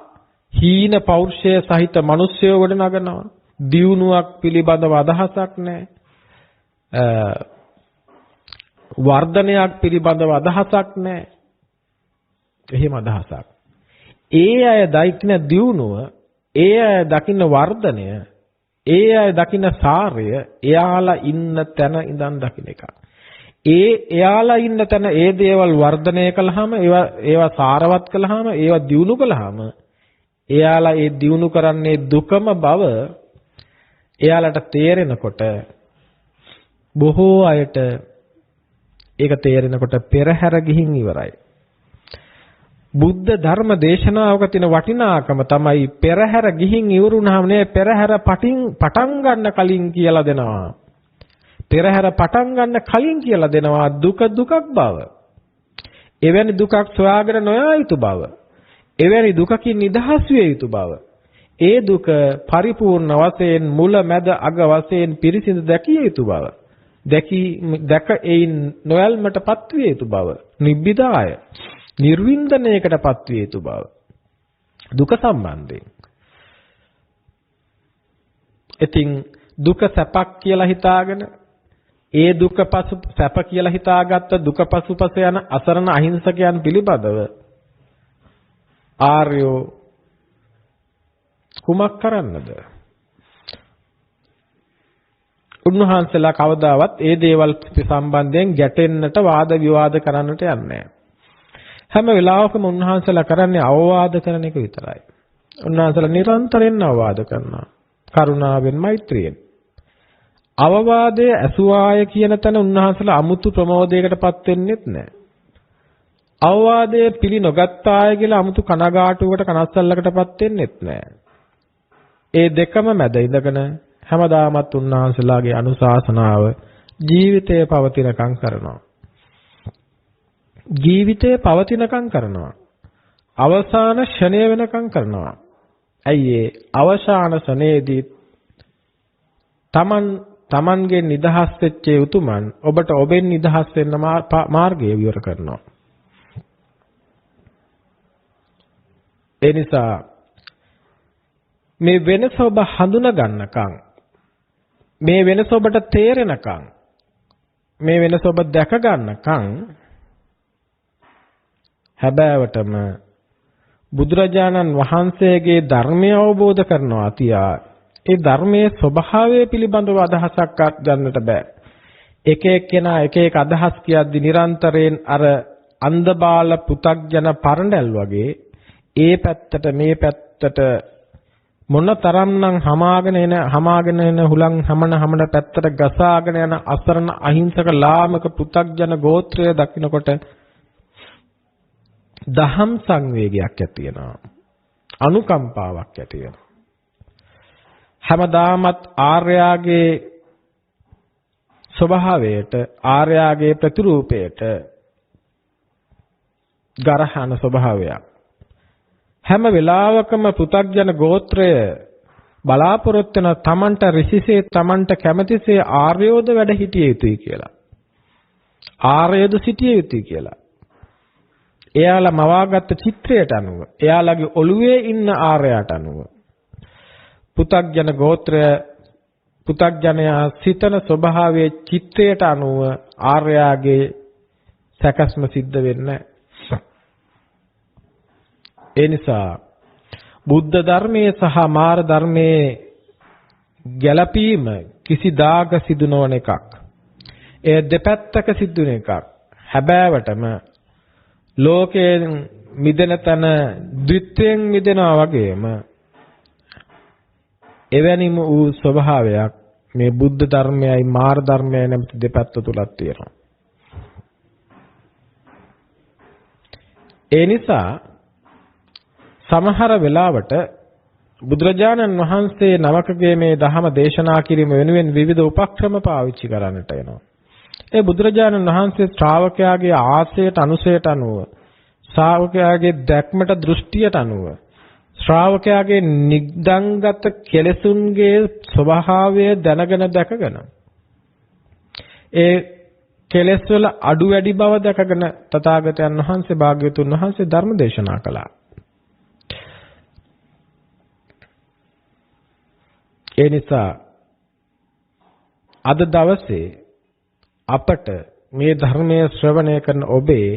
හීන පෞරුෂය සහිත මිනිස්සුયો ගොඩනගනවා. දියුණුවක් පිළිබඳව අදහසක් නැහැ. වර්ධනයක් පිළිබඳව අදහසක් නැහැ. එහෙම අදහසක්. ඒ අය දකින්න දියුණුව, ඒ අය දකින්න වර්ධනය, ඒ අය දකින්න සාරය එයාලා ඉන්න තැන ඉඳන් දකින්න එක. එයාලා ඉන්න තැන ඒ දේවල් වර්ධනය කළාම, ඒවා සාරවත් කළාම, ඒවා දියුණු කළාම එයාලා ඒ දියුණු කරන්නේ දුකම බව එයාලට තේරෙනකොට, බොහෝ අයට ඒක තේරෙනකොට පෙරහැර ගිහින් ඉවරයි. බුද්ධ ධර්ම දේශනාවක තියෙන වටිනාකම තමයි පෙරහැර ගිහින් ඉවරුනහම නේ පෙරහැර පටන් ගන්න කලින් කියලා දෙනවා. පෙරහැර පටන් ගන්න කලින් කියලා දෙනවා දුක දුකක් බව. එවැනි දුකක් සොයාගෙන නොයා යුතු බව. එවැනි දුකකින් නිදහස් විය යුතු බව. ඒ දුක පරිපූර්ණ වශයෙන් මුල මැද අග වශයෙන් පිරිසිදු දැකිය යුතු බව. දැක එයින් නොයල්මටපත් විය යුතු බව. නිබ්බිදාය නිර්වින්දනයකටපත් විය යුතු බව. දුක සම්බන්ධයෙන්. ඉතින් දුක සැපක් කියලා හිතාගෙන, ඒ දුක පසු සැප කියලා හිතාගත්ත දුක පසුපස යන අසරණ අහිංසකයන් පිළිබඳව ආර්යෝ කුමක් කරන්නද? උන්වහන්සේලා කවදාවත් ඒ දේවල් සම්බන්ධයෙන් ගැටෙන්නට, වාද විවාද කරන්නට යන්නේ නැහැ. හැම වෙලාවකම උන්වහන්සේලා කරන්නේ අවවාද කරන එක විතරයි. උන්වහන්සේලා නිරන්තරයෙන් අවවාද කරනවා. කරුණාවෙන්, මෛත්‍රියෙන්. අවවාදයේ ඇසුවාය කියන තැන උන්වහන්සේලා අමුතු ප්‍රමෝදයකටපත් වෙන්නේත් නැහැ. අවවාදයේ පිළි නොගත්තාය කියලා අමුතු කනගාටුවකට, කනස්සල්ලකටපත් වෙන්නේත් නැහැ. ඒ දෙකම මැද ඉඳගෙන හැමදාමත් උන්වහන්සේලාගේ අනුශාසනාව ජීවිතයේ පවතිනකම් කරනවා. ජීවිතයේ පවතිනකම් කරනවා. අවසාන ෂණය වෙනකම් කරනවා. ඇයි ඒ අවසාන ෂණයේදී තමන්ගේ නිදහස් වෙච්ච උතුමන් ඔබට ඔබෙන් නිදහස් වෙන්න මාර්ගය විවර කරනවා. ඒ නිසා මේ වෙනස ඔබ හඳුනා ගන්නකම්, මේ වෙනස ඔබට තේරෙනකම්, මේ වෙනස ඔබ දැක ගන්නකම් හැබෑවටම බුදුරජාණන් වහන්සේගේ ධර්මය අවබෝධ කරනවා තියා ඒ ධර්මයේ ස්වභාවය පිළිබඳව අදහසක් ගන්නට බෑ. එක එක්කෙනා එක එක අදහස් කියද්දි නිරන්තරයෙන් අර අන්ධබාල පුතග්ජන පරණැල් වගේ ඒ පැත්තට මේ පැත්තට මොන තරම්නම් හමාගෙන එන හුලං හමන පැත්තට ගසාගෙන යන අසරණ අහිංසක ලාමක පුතග්ජන ගෝත්‍රය දකින්නකොට දහම් සංවේගයක් ඇති වෙනවා. අනුකම්පාවක් ඇති වෙනවා. හැමදාමත් ආර්යාගේ ස්වභාවයට, ආර්යාගේ ප්‍රතිරූපයට ගරහන ස්වභාවයක්. හැම වෙලාවකම පෘථග්ජන ගෝත්‍රය බලාපොරොත්තු වෙන තමන්ට ඍෂිසේ, තමන්ට කැමැතිසේ ආර්යෝද වැඩ හිටිය යුතුයි කියලා. ආර්යද සිටිය යුතුයි කියලා. එයාලා මවාගත්ත චිත්‍රයට අනුව, එයාලගේ ඔළුවේ ඉන්න ආර්යයට අනුව, පු탁ජන ගෝත්‍රය පු탁ජනයා සිතන ස්වභාවයේ චිත්‍රයට අනුව ආර්යයාගේ සැකස්ම සිද්ධ වෙන්නේ. ඒ නිසා බුද්ධ ධර්මයේ සහ මාර ධර්මයේ ගැළපීම කිසිදාක සිදු නොවන එකක්. ඒ දෙපැත්තක සිදු වෙන එකක්. හැබෑවටම ලෝකයෙන් මිදෙන තන ද්විත්වයෙන් මිදෙනවා වගේම එවැනිම වූ ස්වභාවයක් මේ බුද්ධ ධර්මයයි මාර ධර්මයයි නැමැති දෙපැත්ත තුලක් තියෙනවා. ඒ නිසා සමහර වෙලාවට බුදුරජාණන් වහන්සේ නවකගේ මේ ධහම දේශනා කිරීම වෙනුවෙන් විවිධ උපක්‍රම පාවිච්චි කරන්නට එනවා. ඒ බුදුරජාණන් වහන්සේ ශ්‍රාවකයාගේ ආශයට අනුසයට අනුව, ශ්‍රාවකයාගේ දැක්මට දෘෂ්ටියට අනුව, ශ්‍රාවකයාගේ නිග්දංගත කෙලෙසුන්ගේ ස්වභාවය දැනගෙන දැකගෙන ඒ කෙලෙස් වල අඩු වැඩි බව දැකගෙන තථාගතයන් වහන්සේ භාග්‍යවතුන් වහන්සේ ධර්ම දේශනා කළා. ඒ නිසා අද දවසේ අපට මේ ධර්මයේ ශ්‍රවණය කරන ඔබේ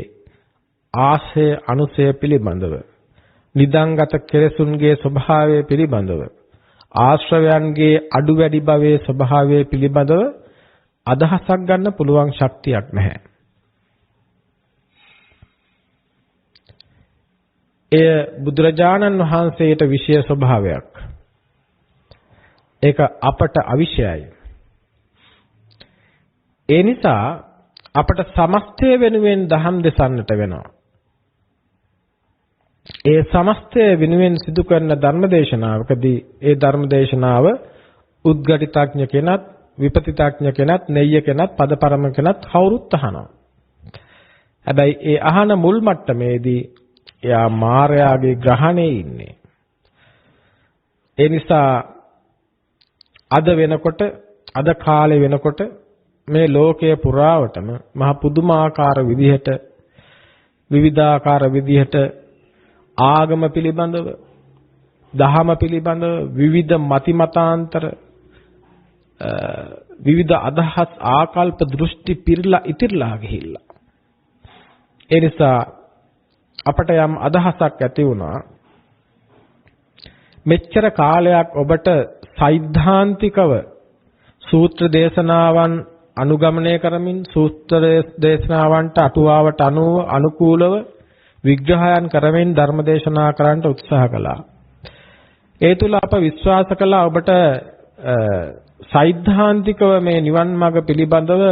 ආශය අනුසය පිළිබඳව, නිදංගත කෙලෙසුන්ගේ ස්වභාවය පිළිබඳව, ආශ්‍රවයන්ගේ අඩු වැඩි භවයේ ස්වභාවය පිළිබඳව අදහසක් ගන්න පුළුවන් ශක්තියක් නැහැ. එය බුදුරජාණන් වහන්සේට විශේෂ ස්වභාවයක්. ඒක අපට අවිෂයයි. ඒ නිසා අපට සමස්තය වෙනුවෙන් දහම් දෙසන්නට වෙනවා. ඒ සමස්තය වෙනුවෙන් සිදු කරන ධර්මදේශනාවකදී ඒ ධර්මදේශනාව උද්ඝටිතඥ කෙනත්, විපතිතඥ කෙනත්, නෙය්‍ය කෙනත්, පදපරම කෙනත් කවුරුත් අහනවා. හැබැයි ඒ අහන මුල් මට්ටමේදී එයා මායාවේ ග්‍රහණේ ඉන්නේ. ඒ නිසා අද වෙනකොට, අද කාලේ වෙනකොට මේ ලෝකයේ පුරාවටම මහ පුදුමාකාර විදිහට, විවිධාකාර විදිහට ආගම පිළිබඳව, දහම පිළිබඳව විවිධ මතිමතාන්තර, විවිධ අදහස්, ආකල්ප, දෘෂ්ටි පිරලා ඉතිරලා ගිහිල්ලා. ඒ නිසා අපට යම් අදහසක් ඇති වුණා, මෙච්චර කාලයක් ඔබට සෛද්ධාන්තිකව සූත්‍ර දේශනාවන් අනුගමනය කරමින්, සූත්‍ර දේශනාවන්ට අටුවාවට අනුකූලව විග්‍රහයන් කරමින් ධර්ම දේශනා කරන්නට උත්සාහ කළා. ඒ තුල අප විශ්වාස කළා ඔබට සෛද්ධාන්තිකව මේ නිවන් මඟ පිළිබඳව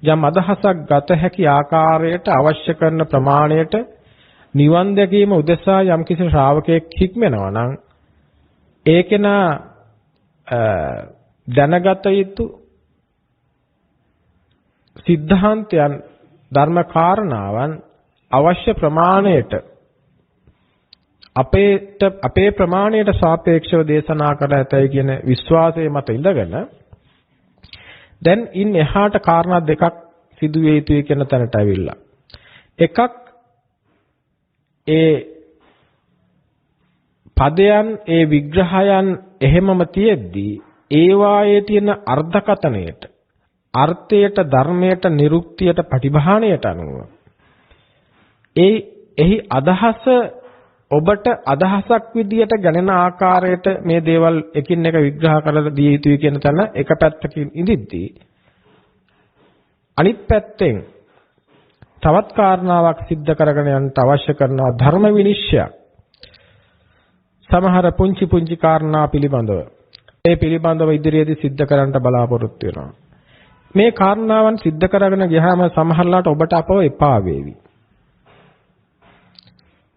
යම් අදහසක් ගත හැකි ආකාරයට, අවශ්‍ය කරන ප්‍රමාණයට නිවන් දැකීම උදෙසා යම් කිසි ශ්‍රාවකයෙක් හික්මෙනවා නම් ඒකේනා දැනගත යුතු සිද්ධාන්තයන්, ධර්ම කාරණාවන් අවශ්‍ය ප්‍රමාණයට අපේ ප්‍රමාණයට සාපේක්ෂව දේශනා කර ඇතයි කියන විශ්වාසය මත ඉඳගෙන දැන් ඉන් එහාට කාරණා දෙකක් සිදු වේ යුතුයි කියන තැනට ඇවිල්ලා. එකක්, ඒ පදයන්, ඒ විග්‍රහයන් එහෙමම තියෙද්දී ඒවායේ තියෙන අර්ථකතනයට, අර්ථයට, ධර්මයට, නිරුක්තියට, පටිභාණයට අනුව එහි අදහස ඔබට අදහසක් විදියට ගණන ආකාරයට මේ දේවල් එකින් එක විග්‍රහ කරලා දිය යුතුයි කියන තැන එක පැත්තකින් ඉඳිද්දී, අනිත් පැත්තෙන් තවත් කාරණාවක් सिद्ध කරගෙන යන්න අවශ්‍ය කරන ධර්ම විනිශ්චයක්. සමහර පුංචි පුංචි කාරණා පිළිබඳව ඒ පිළිබඳව ඉදිරියේදී सिद्ध කරන්න බලාපොරොත්තු වෙනවා. මේ කාරණාවන් सिद्ध කරගෙන ගියාම සමහරලාට ඔබට අපව එපා වේවි.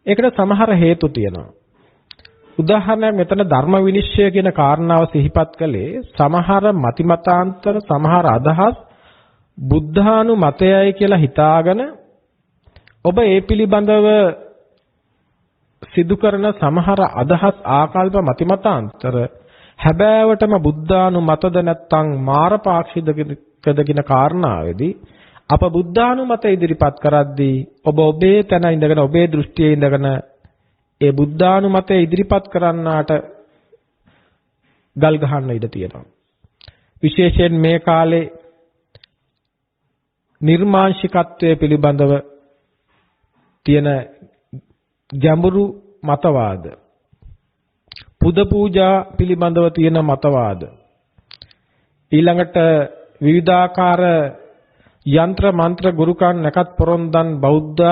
ඒකට සමහර හේතු තියෙනවා. උදාහරණයක්, මෙතන ධර්ම විනිශ්චය කියන කාරණාව සිහිපත් කළේ සමහර මතිමතාන්තර, සමහර අදහස් බුද්ධානුමතයයි කියලා හිතාගෙන ඔබ ඒ පිළිබඳව සිදු කරන සමහර අදහස්, ආකල්ප, මතිමතාන්තර හැබෑවටම බුද්ධානුමතද නැත්නම් මාරපාක්ෂිකද කියන කාරණාවේදී අප බුද්ධානුමත ඉදිරිපත් කරද්දී ඔබ ඔබේ තැන ඉඳගෙන ඔබේ දෘෂ්ටියේ ඉඳගෙන ඒ බුද්ධානුමතය ඉදිරිපත් කරන්නාට ගල් ගහන්න ඉඩ තියෙනවා. විශේෂයෙන් මේ කාලේ නිර්මාංශිකත්වයේ පිළිබඳව තියෙන ගැඹුරු මතවාද, පුද පූජා පිළිබඳව තියෙන මතවාද, ඊළඟට විවිධාකාර යන්ත්‍ර මන්ත්‍ර ගුරුකන් නැකත් පොරොන්දන් බෞද්ධ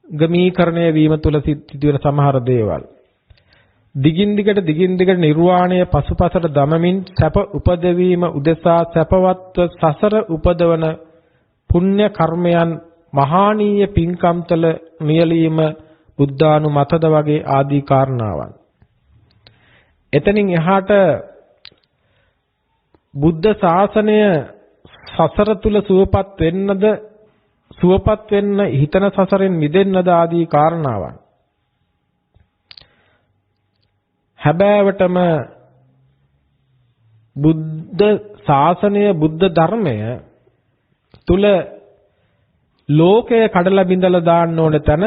ගමීකරණය වීම තුළ සිදුවෙන සමහර දේවල්, දිගින් දිගට නිර්වාණය පසුපසට දමමින් සැප උපදවීම උදෙසා සැපවත්ව සසර උපදවන පුණ්‍ය කර්මයන් මහානීය පින්කම්තල නියලීම බුද්ධානුමතද වගේ ආදී කාරණාවන්. එතනින් එහාට බුද්ධ ශාසනය සසර තුල සුවපත් වෙන්න හිතන සසරෙන් මිදෙන්නද ආදී කාරණාවන්. හැබෑවටම බුද්ධ ශාසනය බුද්ධ ධර්මය තුල ලෝකය කඩලා බිඳලා දාන්න ඕන තැන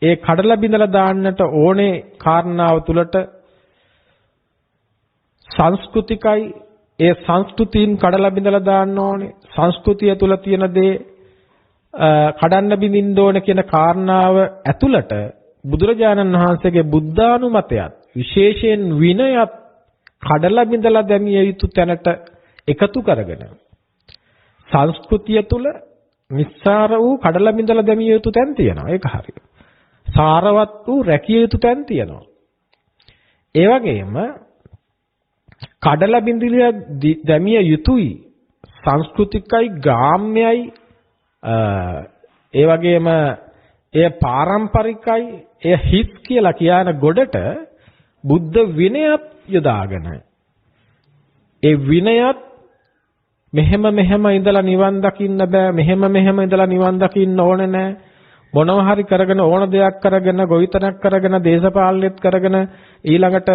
ඒ කඩලා බිඳලා දාන්නට ඕනේ කාරණාව තුලට සංස්කෘතිකයි ඒ සංස්කෘතීන් කඩලා බිඳලා දාන්න ඕනේ සංස්කෘතිය තුල තියෙන දේ කඩන්න බිඳින්න ඕන කියන කාරණාව ඇතුළට බුදුරජාණන් වහන්සේගේ බුද්ධානුමතයත් විශේෂයෙන් විනයත් කඩලා බිඳලා දැමිය යුතු තැනට එකතු කරගෙන සංස්කෘතිය තුල නිස්සාර වූ කඩලා බිඳලා දැමිය යුතු තැන් තියෙනවා. ඒක හරිය. සාරවත් වූ රැකිය යුතු තැන් තියෙනවා. ඒ වගේම කඩලා බිඳිලා දැමිය යුතුයි සංස්කෘතිකයි ග්‍රාම්‍යයි ඒ වගේම එය පාරම්පරිකයි එය හිස් කියලා කියන ගොඩට බුද්ධ විනයත් යොදාගෙන ඒ විනයත් මෙහෙම ඉඳලා නිවන් දකින්න බෑ මෙහෙම ඉඳලා නිවන් දකින්න ඕනේ නෑ මොනවා හරි කරගෙන ඕන දෙයක් කරගෙන ගොවිතැනක් කරගෙන දේශපාලනයත් කරගෙන ඊළඟට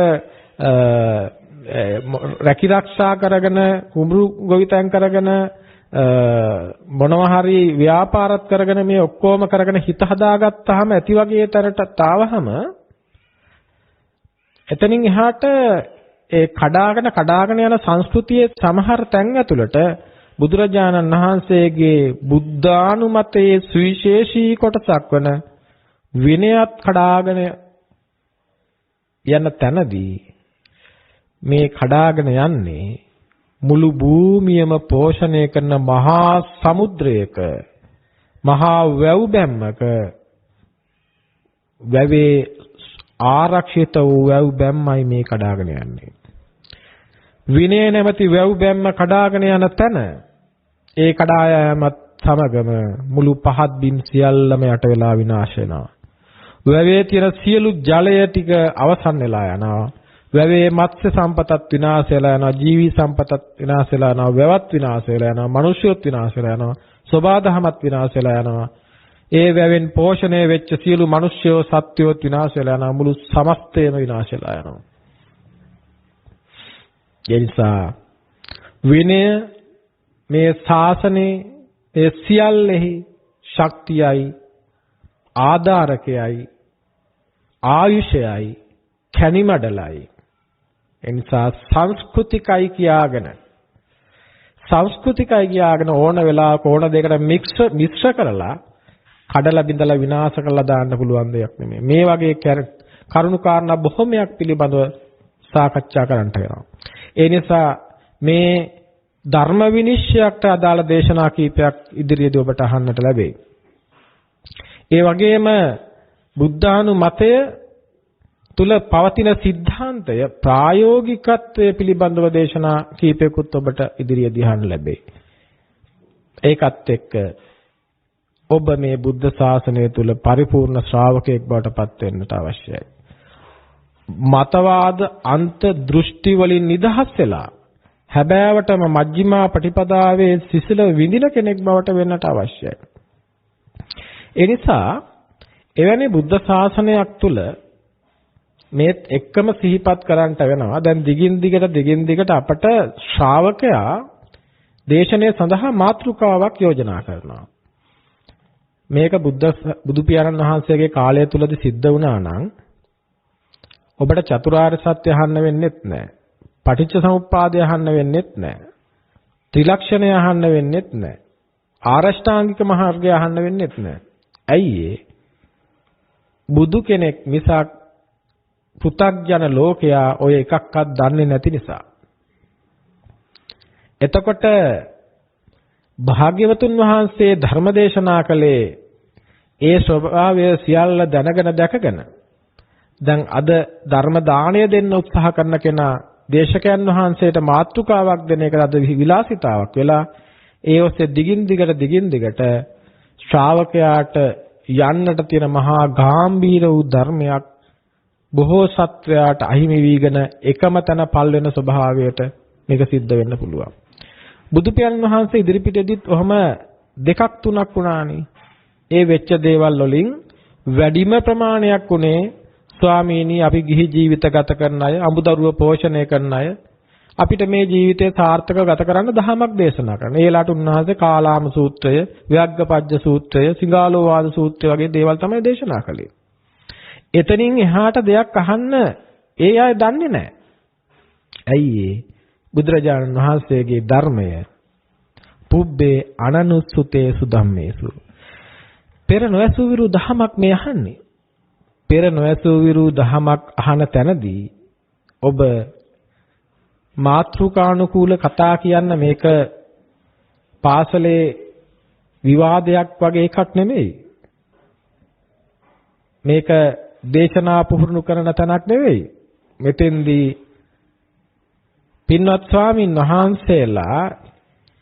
රැකිරක්ෂා කරගෙන කුඹුරු ගොවිතැන් කරගෙන මොනවා හරි ව්‍යාපාරත් කරගෙන මේ ඔක්කොම කරගෙන හිත හදාගත්තාම ඇති වගේ තරට ආවහම එතනින් එහාට ඒ කඩාගෙන යන සංස්කෘතියේ සමහර තැන් ඇතුළට බුදුරජාණන් වහන්සේගේ බුද්ධානුමතයේ සුවිශේෂී කොටසක් වන විනයත් කඩාගෙන යන තැනදී මේ කඩාගෙන යන්නේ මුළු භූමියම පෝෂණය කරන මහා සමුද්‍රයක මහා වැව් බැම්මක වැවේ ආරක්ෂිත වූ වැව් බැම්මයි මේ කඩාගෙන යන්නේ. විනය නැමැති වැව් බැම්ම කඩාගෙන යන තැන ඒ කඩා යාමත් සමගම මුළු පහත් බිම් සියල්ලම යට වෙලා විනාශ වෙනවා. වැවේ තියෙන සියලු ජලය ටික අවසන් වෙලා යනවා. වැවේ මත්ස්‍ය සම්පතත් විනාශ වෙලා යනවා, ජීවි සම්පතත් විනාශ වෙලා යනවා, වැවත් විනාශ වෙලා යනවා, මිනිස්සුත් විනාශ වෙලා යනවා, සබාධමත් විනාශ වෙලා යනවා. ඒ වැවෙන් පෝෂණය වෙච්ච සියලු මිනිස්සුයෝ සත්වයෝත් විනාශ වෙලා යනවා, මුළු සමස්තයම විනාශ වෙලා යනවා. ඒ නිසා විනය මේ ශාසනයේ ඒ සියල්ලෙහි ශක්තියයි ආධාරකයයි ආයුෂයයි කැණිමඩලයි. එනිසා සංස්කෘතිකයි කියාගෙන ඕන වෙලාවක ඕන දෙයකට මිශ්‍ර කරලා කඩලා බිඳලා විනාශ කරලා දාන්න පුළුවන් දෙයක් නෙමෙයි. මේ වගේ කරුණු කාරණා බොහොමයක් පිළිබඳව සාකච්ඡා කරන්නට වෙනවා. ඒ නිසා මේ ධර්ම විනිශ්චයකට අදාළ දේශනා කීපයක් ඉදිරියේදී ඔබට අහන්නට ලැබෙයි. ඒ වගේම බුද්ධානුමතය තුල පවතින સિદ્ધාන්තය ප්‍රායෝගිකත්වයේ පිළිබඳව දේශනා කීපයකුත් ඔබට ඉදිරියේදී අහන්න ලැබෙයි. ඒකත් එක්ක ඔබ මේ බුද්ධ ශාසනය තුල පරිපූර්ණ ශ්‍රාවකයෙක් බවට පත් වෙන්නට අවශ්‍යයි. මතවාද අන්ත දෘෂ්ටි වලින් නිදහස් වෙලා හැබෑවටම මජ්ක්‍ධිමා පටිපදාවේ සිසිල විඳින කෙනෙක් බවට වෙන්නට අවශ්‍යයි. ඒ නිසා එවැනි බුද්ධ ශාසනයක් තුල මේත් එක්කම සිහිපත් කරන්නට වෙනවා. දැන් දිගින් දිගට අපට ශ්‍රාවකයා දේශනය සඳහා මාතෘකාවක් යෝජනා කරනවා. මේක බුදු පියාණන් වහන්සේගේ කාලය තුලදී සිද්ධ වුණා නම් ඔබට චතුරාර්ය සත්‍ය අහන්න වෙන්නේත් නැහැ. පටිච්ච සමුප්පාදය අහන්න වෙන්නේත් නැහැ. ත්‍රිලක්ෂණය අහන්න වෙන්නේත් නැහැ. ආරෂ්ඨාංගික මාර්ගය අහන්න වෙන්නේත් නැහැ. ඇයි බුදු කෙනෙක් මිසක් පෘථග්ජන ලෝකයා ඔය එකක්වත් දන්නේ නැති නිසා. එතකොට භාග්‍යවතුන් වහන්සේ ධර්ම දේශනා කළේ ඒ ස්වභාවය සියල්ල දැනගෙන දැකගෙන දැන් අද ධර්ම දාණය දෙන්න උත්සාහ කරන කෙනා දේශකයන් වහන්සේට මාතෘකාවක් දෙන එක අද විලාසිතාවක් වෙලා ඒ ඔස්සේ දිගින් දිගට ශ්‍රාවකයාට යන්නට තියෙන මහා ගාම්භීර වූ ධර්මයක් බොහෝ සත්වයාට අහිමි වීගෙන එකම තැන පල් වෙන ස්වභාවයට මේක සිද්ධ වෙන්න පුළුවන්. බුදු පියාණන් වහන්සේ ඉදිරිපිටෙදිත් ඔහම දෙකක් තුනක් වුණානේ. ඒ වෙච්ච දේවල් වලින් වැඩිම ප්‍රමාණයක් උනේ ස්වාමීනි අපි ගිහි ජීවිත ගත කරන අය, අමුදරුව පෝෂණය කරන අය අපිට මේ ජීවිතය සාර්ථකව ගත කරන්න දහමක් දේශනා කරනවා. ඒලාට උන්වහන්සේ කාලාම සූත්‍රය, ව්‍යග්ගපජ්ජ සූත්‍රය, සිඟාලෝවාද සූත්‍රය වගේ දේවල් තමයි දේශනා කළේ. එතනින් එහාට දෙයක් අහන්න ඒ අය දන්නේ නැහැ. ඇයි බුදුරජාණන් වහන්සේගේ ධර්මය පුබ්බේ අනනුස්සුතේසු ධම්මේසු. පෙර නොඇසූ විරු දහමක් මේ අහන්නේ. පෙර නොඇසූ විරු දහමක් අහන තැනදී ඔබ මාතෘකානුකූල කතා කියන්න මේක පාසලේ විවාදයක් වගේ එකක් නෙමෙයි. මේක දේශනා පුහුණු කරන තැනක් නෙවෙයි. මෙතෙන්දී පින්වත් ස්වාමින් වහන්සේලා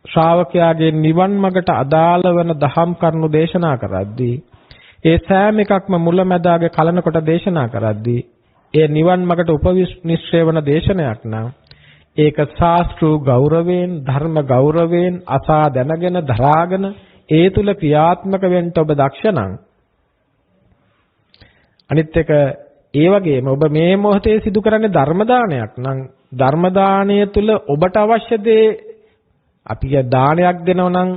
ශ්‍රාවකයාගේ නිවන් මඟට අදාළ වන දහම් කරුණු දේශනා කරද්දී ඒ සෑම එකක්ම මුලැමැදාගේ කලන කොට දේශනා කරද්දී ඒ නිවන් මඟට උපනිශ්‍රේ වන දේශනයක් නම් ඒක ශාස්ත්‍රීය ගෞරවයෙන් ධර්ම ගෞරවයෙන් අසා දැනගෙන දරාගෙන ඒ තුල ක්‍රියාත්මක වෙන්න ඔබ දක්ෂ නම් අනිත් එක ඒ වගේම ඔබ මේ මොහොතේ සිදු කරන්නේ ධර්ම දානයක් නම් ධර්ම දානය තුල ඔබට අවශ්‍ය දේ අපි දානයක් දෙනවා නම්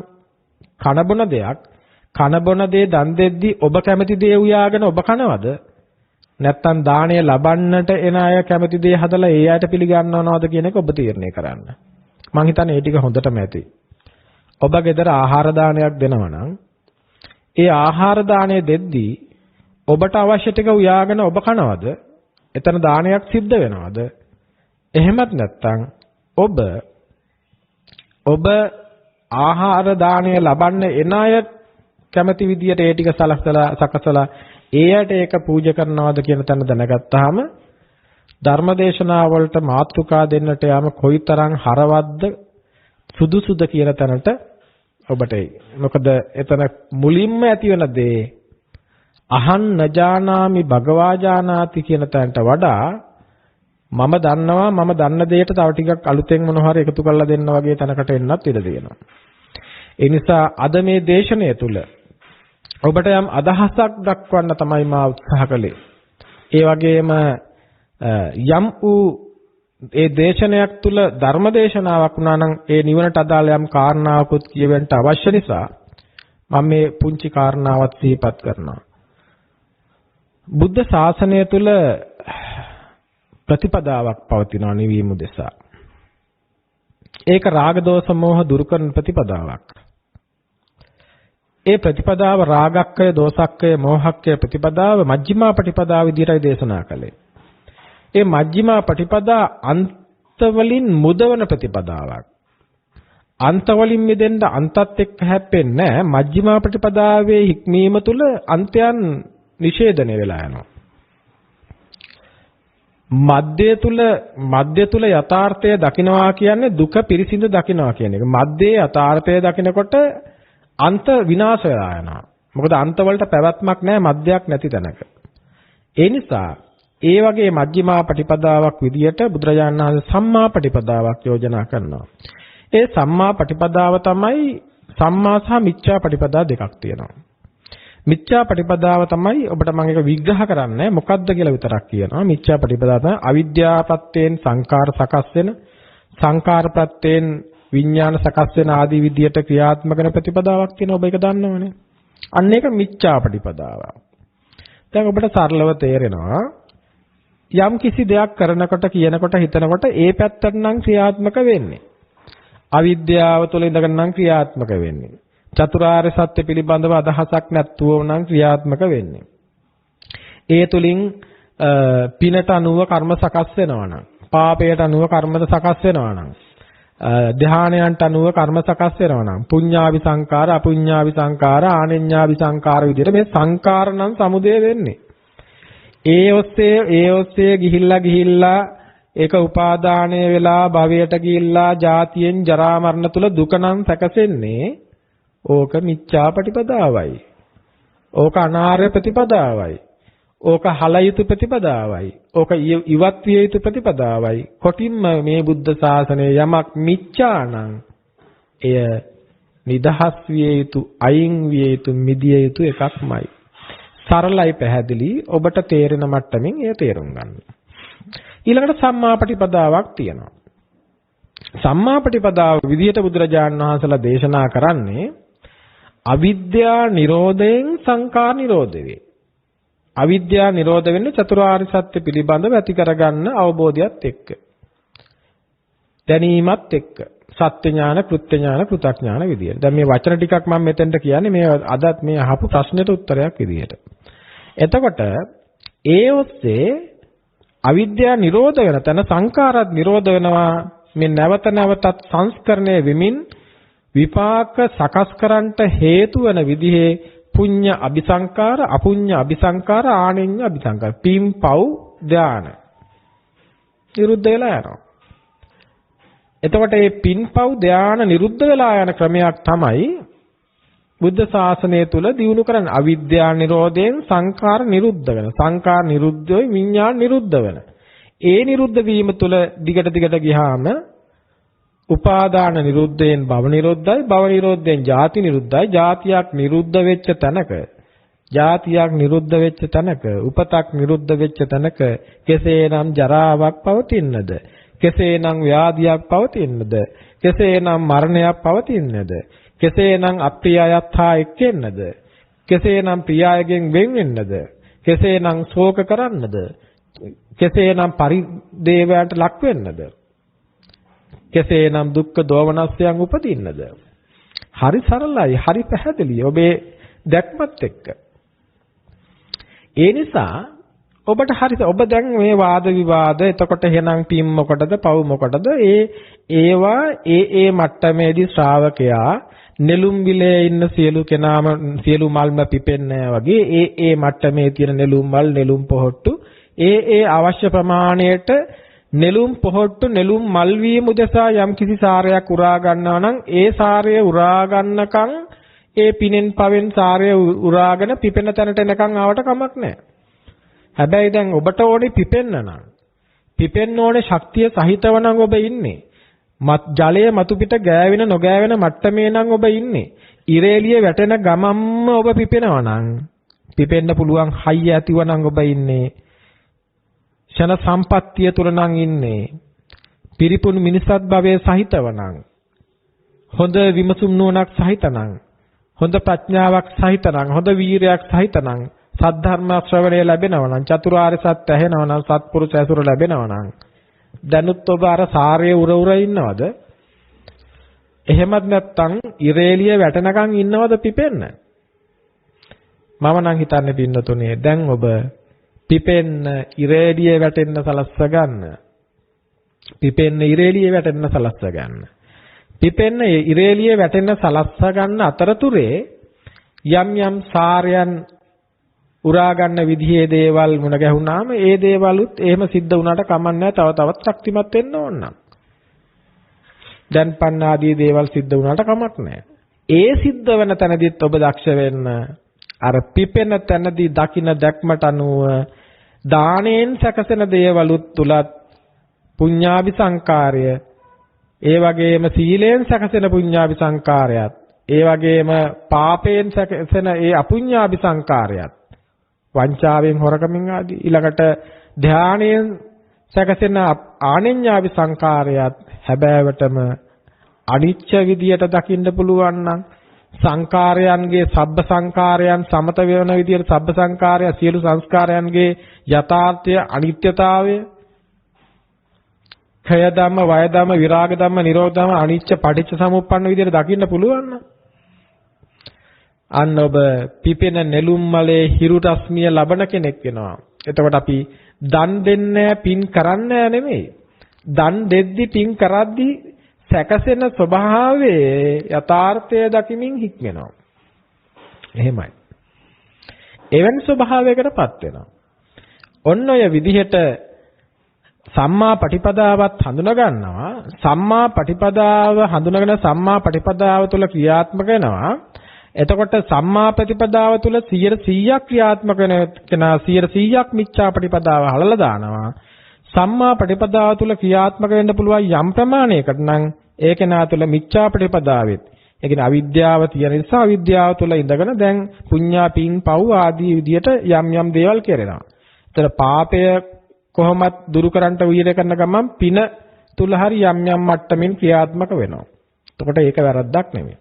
කනබොන දෙයක් කනබොන දේ දන් දෙද්දී ඔබ කැමති දේ උයාගෙන ඔබ කනවද නැත්නම් දාණය ලබන්නට එන අය කැමති දේ හදලා ඒ අයට පිළිගන්නවනවද කියන එක ඔබ තීරණය කරන්න. මං හිතන්නේ ඒ ටික හොඳටම ඇති. ඔබ ගෙදර ආහාර දානයක් දෙනවා නම් ඒ ආහාර දාණය දෙද්දී ඔබට අවශ්‍ය ටික උයාගෙන ඔබ කනවද? එතන දානයක් සිද්ධ වෙනවද? එහෙමත් නැත්නම් ඔබ ආහාර දාණය ලබන්න එන අය කැමති විදියට ඒ ටික සකසලා ඒ ඇයට ඒක පූජා කරනවද කියන තැන දැනගත්තාම ධර්මදේශනා වලට මාතෘකා දෙන්නට යාම කොයිතරම් හරවත්ද සුදුසුද කියන තැනට ඔබට එයි. මොකද එතන මුලින්ම ඇති වෙන දේ අහං නජානාමි භගවා ජානාති කියන තැනට වඩා මම දන්නවා මම දන්න දෙයට තව ටිකක් අලුතෙන් මොනවා හරි එකතු කරලා දෙන්න වගේ තැනකට එන්නත් ඉඩ තියෙනවා. ඒ නිසා අද මේ දේශනය තුල ඔබට යම් අදහසක් දක්වන්න තමයි මා උත්සාහ කළේ. ඒ වගේම යම් වූ ඒ දේශනයක් තුල ධර්ම දේශනාවක් වුණා නම් ඒ නිවනට අදාළ යම් කාරණාවකුත් කියවෙන්න අවශ්‍ය නිසා මම මේ පුංචි කාරණාවත් සිහිපත් කරනවා. බුද්ධ ශාසනය තුල ප්‍රතිපදාවක් පවතිනවා නිවීම උදෙසා. ඒක රාග දෝෂ මෝහ දුරු කරන ප්‍රතිපදාවක්. ඒ ප්‍රතිපදාව රාගක්කය දෝසක්කය මෝහක්කය ප්‍රතිපදාව මජ්ක්‍ධිමා ප්‍රතිපදාව විදිහටයි දේශනා කළේ. ඒ මජ්ක්‍ධිමා ප්‍රතිපදා අන්තවලින් මුදවන ප්‍රතිපදාවක්. අන්තවලින් මිදෙන්න අන්තත් එක්ක හැප්පෙන්නේ නැහැ. මජ්ක්‍ධිමා ප්‍රතිපදාවේ හික්මීම තුල අන්තයන් නිෂේධනය වෙලා යනවා. මධ්‍ය තුල යථාර්ථය දකිනවා කියන්නේ දුක පිරිසිඳ දකිනවා කියන එක. මධ්‍යයේ යථාර්ථය දකිනකොට අන්ත විනාශ වෙලා යනවා. මොකද අන්ත වලට පැවැත්මක් නැහැ මධ්‍යයක් නැති තැනක. ඒ නිසා ඒ වගේ මජ්ක්‍ධිමා ප්‍රතිපදාවක් විදියට බුදුරජාණන් වහන්සේ සම්මා ප්‍රතිපදාවක් යෝජනා කරනවා. ඒ සම්මා ප්‍රතිපදාව තමයි සම්මා සහ මිච්ඡා ප්‍රතිපදා දෙකක් තියෙනවා. මිච්ඡා ප්‍රතිපදාව තමයි ඔබට මම ඒක විග්‍රහ කරන්නේ මොකක්ද කියලා විතරක් කියනවා. මිච්ඡා ප්‍රතිපදාව තමයි අවිද්‍යාව ප්‍රත්‍යයෙන් සංකාර සකස් වෙන, සංකාර ප්‍රත්‍යයෙන් විඥාන සකස් වෙන ආදී විදියට ක්‍රියාත්මක වෙන ප්‍රතිපදාවක් තියෙනවා. ඔබ ඒක දන්නවනේ. අන්න ඒක මිච්ඡාපටිපදාවක්. දැන් ඔබට සරලව තේරෙනවා යම් කිසි දෙයක් කරනකොට කියනකොට හිතනකොට ඒ පැත්තට නම් ක්‍රියාත්මක වෙන්නේ. අවිද්‍යාව තුළ ඉඳගෙන නම් ක්‍රියාත්මක වෙන්නේ. චතුරාර්ය සත්‍ය පිළිබඳව අදහසක් නැත්තුව නම් ක්‍රියාත්මක වෙන්නේ. ඒ තුලින් පිනට අනුව කර්ම සකස් වෙනවා නම්, පාපයට අනුව කර්මද සකස් වෙනවා නම්, ධානයන්ට අනුව කර්ම සකස් වෙනවා නම්, පුඤ්ඤාවි සංකාර, අපුඤ්ඤාවි සංකාර, ආනෙඤ්ඤාවි සංකාර විදිහට මේ සංකාර නම් සමුදය වෙන්නේ. ඒ ඔස්සේ ගිහිල්ලා ඒක උපාදානය වෙලා භවයට ගිහිල්ලා ජාතියෙන් ජරා මරණ තුල දුක නම් සැකසෙන්නේ. ඕක මිච්ඡාපටිපදාවයි. ඕක අනාර්ය ප්‍රතිපදාවයි. ඕක හල යුතු ප්‍රතිපදාවයි. ඕක ඉවත් විය යුතු ප්‍රතිපදාවයි. කොටින්ම මේ බුද්ධ ශාසනය යමක් මිච්ඡා නම් එය නිදහස් විය යුතු, අයින් විය යුතු, මිදිය යුතු එකක්මයි. සරලයි, පැහැදිලි. ඔබට තේරෙන මට්ටමින් එය තේරුම් ගන්න. ඊළඟට සම්මාපටිපදාවක් තියෙනවා. සම්මාපටිපදාව විදිහට බුදුරජාණන් වහන්සේලා දේශනා කරන්නේ අවිද්‍යා නිරෝධයෙන් සංඛාර නිරෝධ වේ. අවිද්‍යා නිරෝධ වෙන්නේ චතුරාර්ය සත්‍ය පිළිබඳව ඇති කරගන්න අවබෝධයත් එක්ක. දැනීමත් එක්ක. සත්‍ය ඥාන, කෘත්‍ය ඥාන, පෘථග්ඥාන විදියට. දැන් මේ වචන ටිකක් මම මෙතෙන්ට කියන්නේ මේ අදත් මේ අහපු ප්‍රශ්නෙට උත්තරයක් විදියට. එතකොට ඒ ඔස්සේ අවිද්‍යා නිරෝධ වෙන තැන සංඛාරත් නිරෝධ වෙනවා. මේ නැවත නැවතත් සංස්කරණය වෙමින් විපාක සකස් කරන්නට හේතු වෙන විදිහේ පුඤ්ඤ අபிසංකාර, අපුඤ්ඤ අபிසංකාර, ආනෙඤ්ඤ අபிසංකාර, පින් පව් ධාන නිරුද්ධ වෙලා යනවා. එතකොට මේ පින් පව් ධාන නිරුද්ධ වෙලා යන ක්‍රමයක් තමයි බුද්ධ ශාසනය තුල දිනු කරන්නේ. අවිද්‍යා නිරෝධයෙන් සංඛාර නිරුද්ධ වෙන. සංඛාර නිරුද්ධ වෙයි විඥාන නිරුද්ධ වෙන. ඒ නිරුද්ධ වීම තුල දිගට ගියාම උපාදාන නිරුද්ධයෙන් භව නිරෝධයි, භව නිරෝධයෙන් ජාති නිරුද්ධයි, ජාතියක් නිරුද්ධ වෙච්ච තැනක උපතක් නිරුද්ධ වෙච්ච තැනක කෙසේනම් ජරාවක් පවතින්නද, කෙසේනම් ව්‍යාධියක් පවතින්නද, කෙසේනම් මරණයක් පවතින්නද, කෙසේනම් අප්‍රිය අයත් හා එක්කෙන්නද, කෙසේනම් ප්‍රිය අයගෙන් වෙන් වෙන්නද, කෙසේනම් ශෝක කරන්නද, කෙසේනම් පරිදේවයන්ට ලක් වෙන්නද, කෙසේනම් දුක්ඛ දෝමනස්යන් උපදින්නද. හරි සරලයි, හරි පැහැදිලි ඔබේ දැක්මත් එක්ක. ඒ නිසා ඔබට හරි ඔබ දැන් මේ වාද විවාද එතකොට එහෙනම් පින් මොකටද පව් මොකටද ඒවා ඒ මට්ටමේදී ශ්‍රාවකයා නෙළුම් විලේ ඉන්න සියලු මල්ම පිපෙන්නේ වගේ ඒ මට්ටමේ තියෙන නෙළුම් මල් නෙළුම් පොහොට්ටු ඒ අවශ්‍ය ප්‍රමාණයට නෙළුම් පොහොට්ටු නෙළුම් මල් වීම උදෙසා යම් කිසි සාරයක් උරා ගන්නවා නම් ඒ සාරය උරා ගන්නකම් ඒ පිනෙන් පවෙන් සාරය උරාගෙන පිපෙන තැනට එනකම් ආවට කමක් නැහැ. හැබැයි දැන් ඔබට ඕනේ පිපෙන්න ඕනේ ශක්තිය සහිතව නම් ඔබ ඉන්නේ. ජලයේ මතු පිට ගෑවෙන නොගෑවෙන මට්ටමේ නම් ඔබ ඉන්නේ. ඉරේලිය වැටෙන ගමම්ම ඔබ පිපෙනවා නම් පිපෙන්න පුළුවන් හයිය ඇතිව නම් ඔබ ඉන්නේ. ෂණ සම්පත්තිය තුල නම් ඉන්නේ. පිරිපුන් මිනිසත් භවයේ සහිතව නම් හොඳ විමසුම් නුවණක් සහිත නම් හොඳ ප්‍රඥාවක් සහිත නම් හොඳ වීරයක් සහිත නම් සද්ධර්ම ශ්‍රවණය ලැබෙනවා නම් චතුරාර්ය සත්‍ය ඇහෙනවා නම් සත්පුරුෂ ඇසුර ලැබෙනවා නම් දැනුත් ඔබ අර සාරයේ උර ඉන්නවද? එහෙමත් නැත්නම් ඉරේලිය වැටෙනකන් ඉන්නවද පිපෙන්න? මම නම් හිතන්නේ පින්නතුනේ දැන් ඔබ පිපෙන්න ඉරේලිය වැටෙන්න සලස්ස ගන්න. පිපෙන්න ඉරේලිය වැටෙන්න සලස්ස ගන්න. පිපෙන්න ඉරේලිය වැටෙන්න සලස්ස ගන්න අතරතුරේ යම් සාරයන් උරා ගන්න විදිහේ දේවල් මුණ ගැහුණාම ඒ දේවලුත් එහෙම සිද්ධ වුණාට කමන්නේ තවත් ශක්තිමත් වෙන්න ඕන නම්. දැන් පන්න ආදී දේවල් සිද්ධ වුණාට කමක් නැහැ. ඒ සිද්ධ වෙන තැනදීත් ඔබ දක්ෂ වෙන්න අර පිපෙන තැනදී දකින්න දැක්මට අනුව දාණයෙන් සැකසෙන දේවලුත් තුලත් පුඤ්ඤාභි සංකාරය ඒ වගේම සීලයෙන් සැකසෙන පුඤ්ඤාභි සංකාරයත් ඒ වගේම පාපයෙන් සැකසෙන ඒ අපුඤ්ඤාභි සංකාරයත් වංචාවෙන් හොරකමින් ආදී ඊළඟට ධානයෙන් සැකසෙන ආනෙඤ්ඤාභි සංකාරයත් හැබෑවටම අනිච්ච විදියට දකින්න පුළුවන් නම් සංකාරයන්ගේ සබ්බ සංකාරයන් සමත වෙන විදියට සබ්බ සංකාරය සියලු සංස්කාරයන්ගේ යථාර්ථය අනිත්‍යතාවය khය ධම්ම වය ධම්ම විරාග ධම්ම නිරෝධ ධම්ම අනිච්ච පටිච්ච සමුප්පන්න විදියට දකින්න පුළුවන් නම් අන්න ඔබ පිපෙන නෙළුම් මලේ හිරු රශ්මිය ලබන කෙනෙක් වෙනවා. එතකොට අපි දන් දෙන්නේ පින් කරන්නේ නෙමෙයි. දන් දෙද්දි පින් කරද්දි සැකසෙන ස්වභාවයේ යථාර්ථය දකිමින් හික්මෙනවා. එහෙමයි. එවැනි ස්වභාවයකටපත් වෙනවා. ඔන්න ඔය විදිහට සම්මා පටිපදාවත් හඳුනා ගන්නවා. සම්මා පටිපදාව හඳුනාගෙන සම්මා පටිපදාව තුළ ක්‍රියාත්මක වෙනවා. එතකොට සම්මා ප්‍රතිපදාව තුළ 100% ක්‍රියාත්මක වෙන කෙනා 100% මිච්ඡා ප්‍රතිපදාව හලලා දානවා. සම්මා ප්‍රතිපදාව තුළ ක්‍රියාත්මක වෙන්න පුළුවන් යම් ප්‍රමාණයකට නම් ඒ කෙනා තුළ මිච්ඡා ප්‍රතිපදාවෙත් ඒ කියන්නේ අවිද්‍යාව තියෙන නිසා අවිද්‍යාව තුළ ඉඳගෙන දැන් පුඤ්ඤා පින් පව් ආදී විදියට යම් දේවල් කරනවා. ඒතර පාපය කොහොමත් දුරු කරන්නට උයර කරන ගමන් පින තුල හරි යම් මට්ටමින් ක්‍රියාත්මක වෙනවා. එතකොට ඒක වැරද්දක් නෙමෙයි.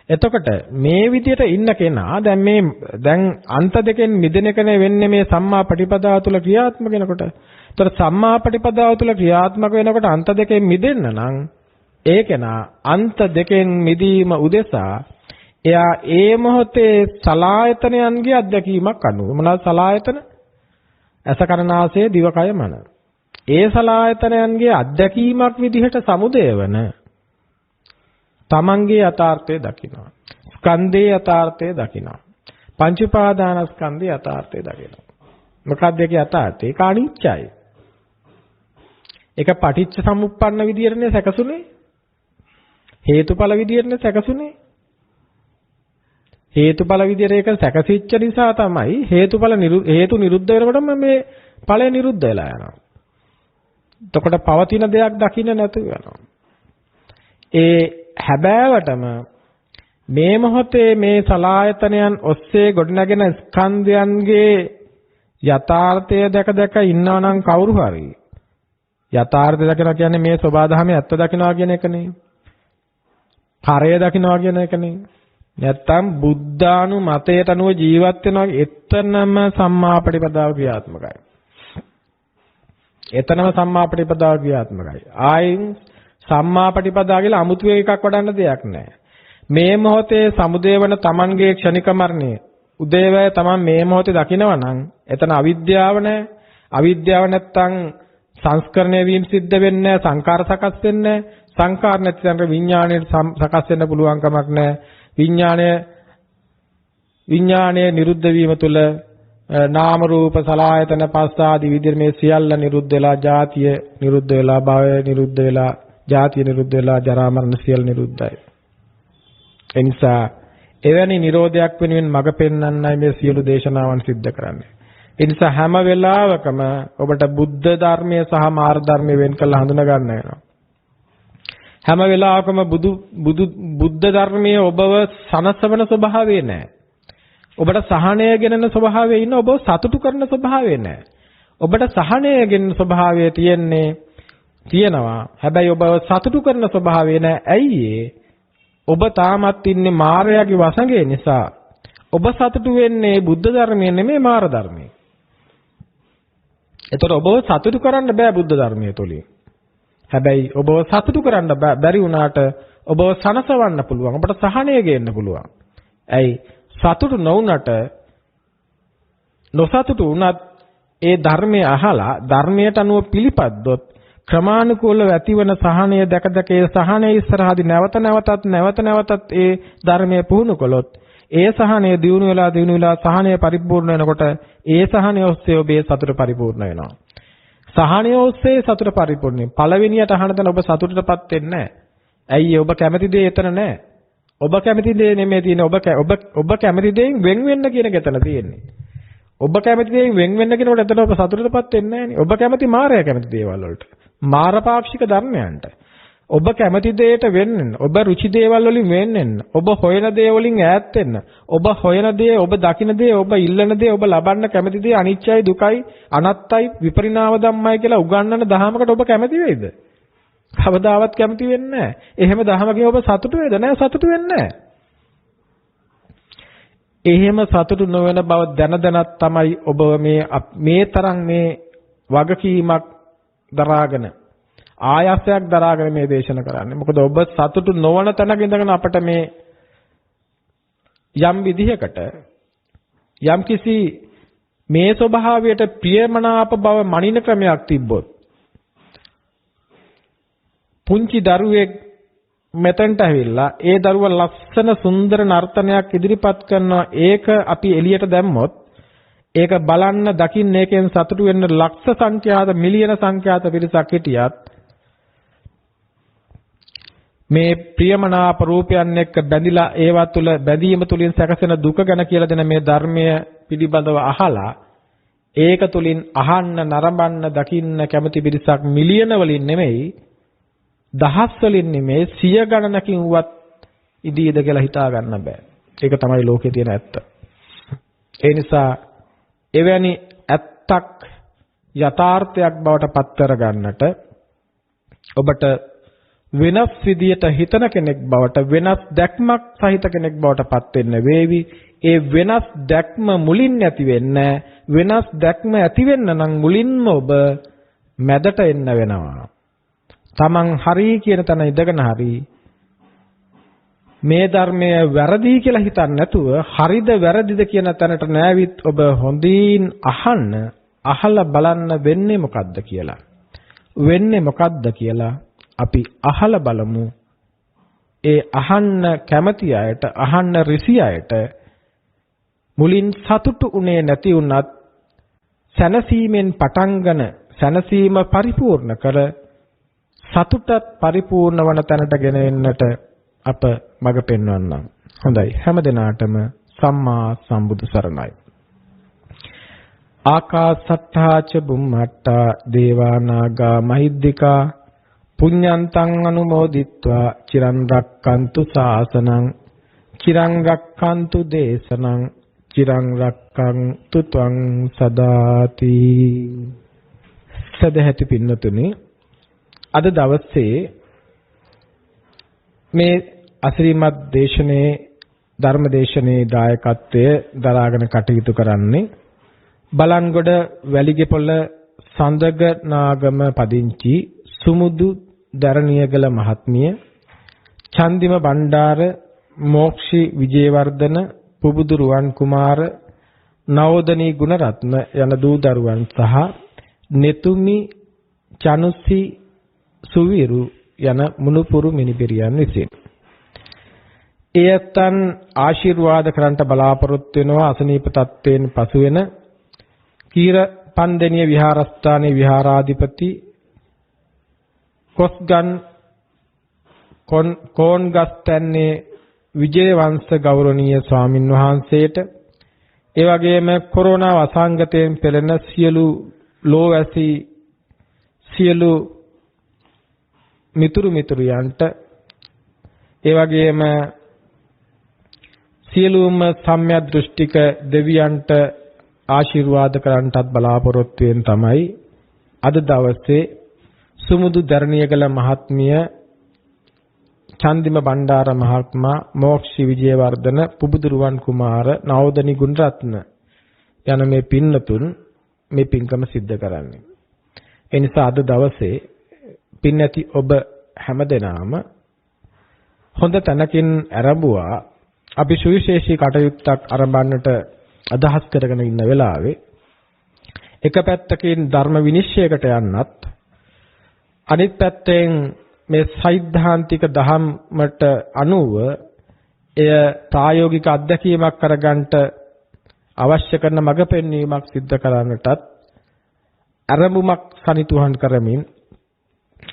එතකොට මේ විදියට ඉන්න කෙනා දැන් අන්ත දෙකෙන් මිදෙන කෙනේ වෙන්නේ මේ සම්මා පටිපදාව තුළ ක්‍රියාත්මක වෙනකොට. ඒතර සම්මා පටිපදාව තුළ ක්‍රියාත්මක වෙනකොට අන්ත දෙකෙන් මිදෙන්න නම් ඒ කෙනා අන්ත දෙකෙන් මිදීම උදෙසා එයා ඒ මොහොතේ සලායතනයන්ගේ අත්දැකීමක් අනුව මොනවාද සලායතන? ඇස කන නාසය දිවකය මන. ඒ සලායතනයන්ගේ අත්දැකීමක් විදිහට සමුදය වෙන තමන්ගේ යථාර්ථය දකිනවා. ස්කන්ධේ යථාර්ථය දකිනවා. පංච උපාදානස්කන්ධේ යථාර්ථය දකිනවා. මොකක්ද ඒකේ යථාර්ථය? ඒක අනිත්‍යයි. ඒක පටිච්ච සමුප්පන්න විදියටනේ සැකසුනේ. හේතුඵල විදියටනේ සැකසුනේ. හේතුඵල විදියට ඒක සැකසිච්ච නිසා තමයි හේතු නිරුද්ධ වෙනකොටම මේ ඵලය නිරුද්ධ වෙලා යනවා. එතකොට පවතින දෙයක් දකින්න නැතුව යනවා. ඒ හැබෑවටම මේ මොහොතේ මේ සලායතනයන් ඔස්සේ ගොඩනගෙන ස්කන්ධයන්ගේ යථාර්ථය දැක ඉන්නවා නම් කවුරු හරි යථාර්ථය දකිනවා කියන්නේ මේ සබාධමයේ ඇත්ත දකිනවා කියන එකනේ. කරය දකිනවා කියන එකනේ. නැත්තම් බුද්ධානුමතයට අනුව ජීවත් වෙනවා එතනම සම්මා ප්‍රතිපදාව ක්‍රියාත්මකයි. එතනම සම්මා ප්‍රතිපදාව ක්‍රියාත්මකයි. ආයින් සම්මා ප්‍රතිපදාව කියලා අමුතු එකක් වඩන්න දෙයක් නැහැ. මේ මොහොතේ සමුදේ වන Tamanගේ ක්ෂණික මරණය උදේවැය Taman මේ මොහොතේ දකිනවා නම් එතන අවිද්‍යාව නැහැ. අවිද්‍යාව නැත්තම් සංස්කරණය වීම සිද්ධ වෙන්නේ නැහැ. සංකාර සකස් වෙන්නේ නැහැ. සංකාර නැති තැනක විඥාණය සකස් වෙන්න පුළුවන් කමක් නැහැ. විඥාණය නිරුද්ධ වීම තුළ නාම රූප සලආයතන පස්ස ආදී විදිහට මේ සියල්ල නිරුද්ධ වෙලා ජාතිය නිරුද්ධ වෙලා භවය නිරුද්ධ වෙලා ජාතිය නිරුද්ධ වෙලා ජරා මරණ සියල්ල නිරුද්ධයි. ඒ නිසා එවැනි නිරෝධයක් වෙනුවෙන් මඟ පෙන්වන්නයි මේ සියලු දේශනාවන් සිද්ධ කරන්නේ. ඒ නිසා හැම වෙලාවකම ඔබට බුද්ධ ධර්මය සහ මාර්ග ධර්මය වෙන් කරලා හඳුනා ගන්න වෙනවා. හැම වෙලාවකම බුද්ධ ධර්මයේ ඔබව සනසවන ස්වභාවය නැහැ. ඔබට සහනය ගෙනන ස්වභාවයේ ඉන්න ඔබව සතුටු කරන ස්වභාවය නැහැ. ඔබට සහනය ගෙනන ස්වභාවය තියෙනවා. හැබැයි ඔබව සතුටු කරන ස්වභාවය නැහැ. ඇයි ඔබ තාමත් ඉන්නේ මායාවේ වසඟේ නිසා. ඔබ සතුටු වෙන්නේ බුද්ධ ධර්මයේ නෙමෙයි මාර ධර්මයේ. ඒතර ඔබව සතුටු කරන්න බෑ බුද්ධ ධර්මයේ තුලින්. හැබැයි ඔබව සතුටු කරන්න බැරි වුණාට ඔබව සනසවන්න පුළුවන්. ඔබට සහනය ගේන්න පුළුවන්. ඇයි සතුටු නොවුනට නොසතුටු වුණත් ඒ ධර්මය අහලා ධර්මයට අනුව පිළිපද්දොත් ක්‍රමානුකූලව ඇතිවන සහනය දැක ඒ සහනය ඉස්සරහදී නැවත නැවතත් ඒ ධර්මයේ පුහුණු කළොත් ඒ සහනය දිනු වෙලා සහනය පරිපූර්ණ වෙනකොට ඒ සහනය ඔස්සේ ඔබේ සතුට පරිපූර්ණ වෙනවා. සහනය ඔස්සේ සතුට පරිපූර්ණයි. පළවෙනියට අහන තැන ඔබ සතුටටපත් වෙන්නේ නැහැ. ඇයි ඔබ කැමති දේ එතන නැහැ. ඔබ කැමති දේ නෙමෙයි තියෙන්නේ. ඔබ කැමති දේෙන් වෙන් වෙන්න කියන එක එතන තියෙන්නේ. ඔබ කැමති දේෙන් වෙන් වෙන්න කියනකොට එතන ඔබ සතුටටපත් වෙන්නේ නැහැ නේ. ඔබ කැමති මායя කැමති දේවල් වලට. මාරපාක්ෂික ධර්මයන්ට. ඔබ කැමති දේට වෙන්න. ඔබ රුචි දේවල් වලින් වෙන් වෙන්න. ඔබ හොයන දේ වලින් ඈත් වෙන්න. ඔබ හොයන දේ, ඔබ දකින දේ, ඔබ ඉල්ලන දේ, ඔබ ලබන්න කැමති දේ අනිත්‍යයි, දුකයි, අනත්තයි, විපරිණාම ධම්මයි කියලා උගන්වන දහමකට ඔබ කැමති වෙයිද? කවදාවත් කැමති වෙන්නේ නැහැ. එහෙම දහමකින් ඔබ සතුටු වේද? නැහැ, සතුටු වෙන්නේ නැහැ. එහෙම සතුටු නොවන බව දැනදැනත් තමයි ඔබ මේ තරම් මේ වගකීමක් දරාගෙන ආයාසයක් දරාගෙන මේ දේශන කරන්නේ. මොකද ඔබ සතුටු නොවන තැනක ඉඳගෙන අපිට මේ යම් විදිහකට යම් කිසි මේ ස්වභාවයට ප්‍රියමනාප බව මනින ක්‍රමයක් තිබ්බොත් පුංචි දරුවෙක් මෙතෙන්ට ඇවිල්ලා ඒ දරුවා ලස්සන සුන්දර නර්තනයක් ඉදිරිපත් කරනවා. ඒක අපි එළියට දැම්මොත් ඒක බලන්න දකින්න ඒකෙන් සතුටු වෙන්න ලක්ෂ සංඛ්‍යාත මිලියන සංඛ්‍යාත පිරිසක් හිටියත් මේ ප්‍රියමනාප රූපයන් එක්ක බැඳිලා ඒවා තුල බැඳීම තුලින් සැකසෙන දුක ගැන කියලා දෙන මේ ධර්මය පිළිබඳව අහලා ඒක තුලින් අහන්න නරඹන්න දකින්න කැමති පිරිසක් මිලියන වලින් නෙමෙයි දහස් වලින් නෙමෙයි සිය ගණනකින් වත් ඉදීද කියලා හිතා ගන්න බෑ. ඒක තමයි ලෝකේ තියෙන ඇත්ත. ඒ නිසා එවැනි ඇත්තක් යථාර්ථයක් බවට පත් කර ගන්නට ඔබට වෙනස් විදියට හිතන කෙනෙක් බවට වෙනස් දැක්මක් සහිත කෙනෙක් බවට පත් වෙන්න වේවි. ඒ වෙනස් දැක්ම මුලින් ඇති වෙන්නේ වෙනස් දැක්ම ඇති වෙන්න නම් මුලින්ම ඔබ මැදට එන්න වෙනවා. තමන් හරි කියන තැන ඉඳගෙන හරි මේ ධර්මය වැරදි කියලා හිතන්නේ නැතුව හරිද වැරදිද කියන තැනට නැවිත් ඔබ හොඳින් අහලා බලන්න වෙන්නේ මොකද්ද කියලා අපි අහලා බලමු. ඒ අහන්න කැමති අයට අහන්න රිසි අයට මුලින් සතුටු උනේ නැති වුණත් සැනසීමෙන් පටන්ගෙන සැනසීම පරිපූර්ණ කර සතුටත් පරිපූර්ණ වන තැනට ගෙන එන්නට අප මඟ පෙන්වන්නම්. හොඳයි, හැම දිනාටම සම්මා සම්බුදු සරණයි. ආකාසට්ඨා ච බුම්මට්ඨා දේවා නාග මහිද්దికා පුඤ්ඤන්තං අනුමෝදිත්වා චිරන් රක්칸තු ශාසනං චිරන් රක්칸තු දේශනං චිරන් රක්칸තු ත්වං සදාති. සදහැති පින්නතුනි, අද දවසේ මේ අසිරිමත් දේශනේ ධර්ම දේශනේ දායකත්වය දරාගෙන කටයුතු කරන්නේ බලන්ගොඩ වැලිගෙපොළ සඳගනාගම පදිංචි සුමුදු දරණියගල මහත්මිය, චන්දිම බණ්ඩාර, මෝක්ෂි විජේවර්ධන, පුබුදු රුවන් කුමාර, නවෝදනී ගුණරත්න යන දූ දරුවන් සහ නෙතුමි චනුසි සුවිරු යන මුණුපුරු මිනිපිරියන් විසින් එයතන් ආශිර්වාද කරන්ට බලාපොරොත්තු වෙනවා. අසනීප තත්ත්වයෙන් පසු වෙන කීර පන්දෙනිය විහාරස්ථානයේ විහාරාධිපති කොස්ගන් කෝන්ගස්තන්නේ විජේවංශ ගෞරවනීය ස්වාමින් වහන්සේට, ඒ වගේම කොරෝනා වසංගතයෙන් පෙළෙන සියලු ලෝවැසි සියලු මිතුරියන්ට, ඒ වගේම සියලුම සම්‍යක් දෘෂ්ටික දෙවියන්ට ආශිර්වාද කරන්නටත් බලාපොරොත්තු වෙන තමයි අද දවසේ සුමුදු දරණියගල මහත්මිය, චන්දිම බණ්ඩාර මහත්මයා, මෝක්ෂි විජේවර්ධන, පුබුදු රුවන් කුමාර, නවෝදනී ගුණරත්න යන මේ පින්නතුන් මේ පින්කම සිද්ධ කරන්නේ. ඒ නිසා අද දවසේ පින් ඇති ඔබ හැමදෙනාම හොඳ තැනකින් ආරම්භුවා අපි සුවිශේෂී කටයුත්තක් ආරම්භන්නට අදහස් කරගෙන ඉන්න වෙලාවේ එක පැත්තකින් ධර්ම විනිශ්චයකට යන්නත්, අනිත් පැත්තෙන් මේ සෛද්ධාන්තික දහමට අනුව එය ප්‍රායෝගික අත්දැකීමක් කරගන්නට අවශ්‍ය කරන මඟ පෙන්වීමක් සිද්ධ කරන්නටත් ආරම්භමක් සනිටුහන් කරමින්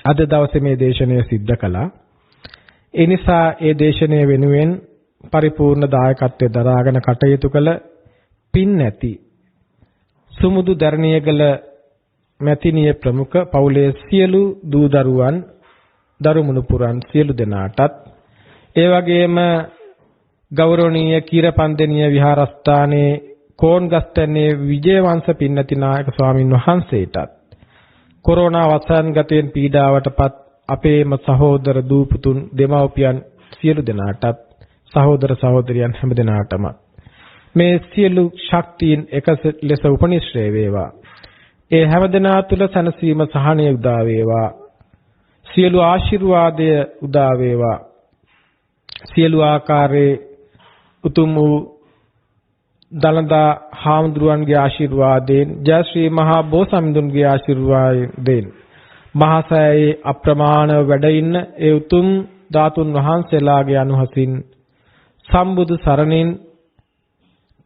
අද දවසේ මේ දේශනය සිද්ධ කළා. ඒ නිසා ඒ දේශනය වෙනුවෙන් පරිපූර්ණ දායකත්වයේ දරාගෙන කටයුතු කළ පින් නැති සුමුදු දරණියගල මැතිණිය ප්‍රමුඛ පවුලේ සියලු දූ දරුවන්, දරුමුණුපුරන් සියලු දෙනාටත්, ඒ වගේම ගෞරවනීය කීරපන්දෙනිය විහාරස්ථානයේ කෝන්ගස්තන්නේ විජේවංශ පින්නති නායක ස්වාමින් වහන්සේටත්, කොරෝනා වසංගතයෙන් පීඩාවටපත් අපේම සහෝදර දූපුතුන් දෙමව්පියන් සියලු දෙනාටත් සහෝදර සහෝදරියන් හැම දෙනාටම මේ සියලු ශක්තියින් එක ලෙස උපනිශ්‍රේ වේවා. ඒ හැම දෙනා තුළ සැනසීම සහනය උදා වේවා. සියලු ආශිර්වාදය උදා වේවා. සියලු ආකාරයේ උතුම් වූ දලදා හාමුදුරුවන්ගේ ආශිර්වාදයෙන් ජයශ්‍රී මහා බෝසත්මිඳුන්ගේ ආශිර්වාදයෙන් මහා සෑයේ අප්‍රමාණව වැඩ ඉන්න ඒ උතුම් ධාතුන් වහන්සේලාගේ අනුහසින් සම්බුදු සරණින්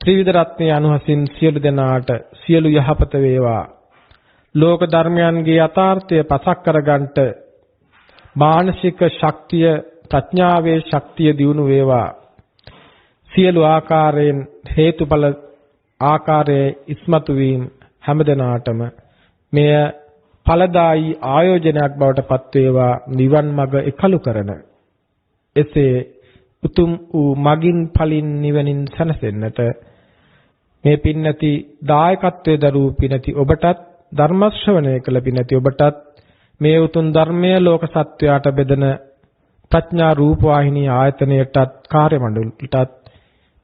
ත්‍රිවිධ රත්නයේ අනුහසින් සියලු දෙනාට සියලු යහපත වේවා. ලෝක ධර්මයන්ගේ යථාර්ථය පසක් කරගන්නට මානසික ශක්තිය ප්‍රඥාවේ ශක්තිය දියුණු වේවා. සියලු ආකාරයෙන් හේතුඵල ආකාරයේ ඉස්මතු වීම හැම දිනාටම මෙය ඵලදායි ආයෝජනයක් බවට පත් වේවා. නිවන් මඟ එකලු කරන එසේ උතුම් වූ මගින් ඵලින් නිවනින් සැනසෙන්නට මේ පින්නති දායකත්වයේ දරූ පින්නති ඔබටත් ධර්ම ශ්‍රවණය කළ පින්නති ඔබටත් මේ උතුම් ධර්මයේ ලෝක සත්වයාට බෙදෙන ප්‍රඥා රූප වාහිනී ආයතනයටත් කාර්ය මණ්ඩලයටත්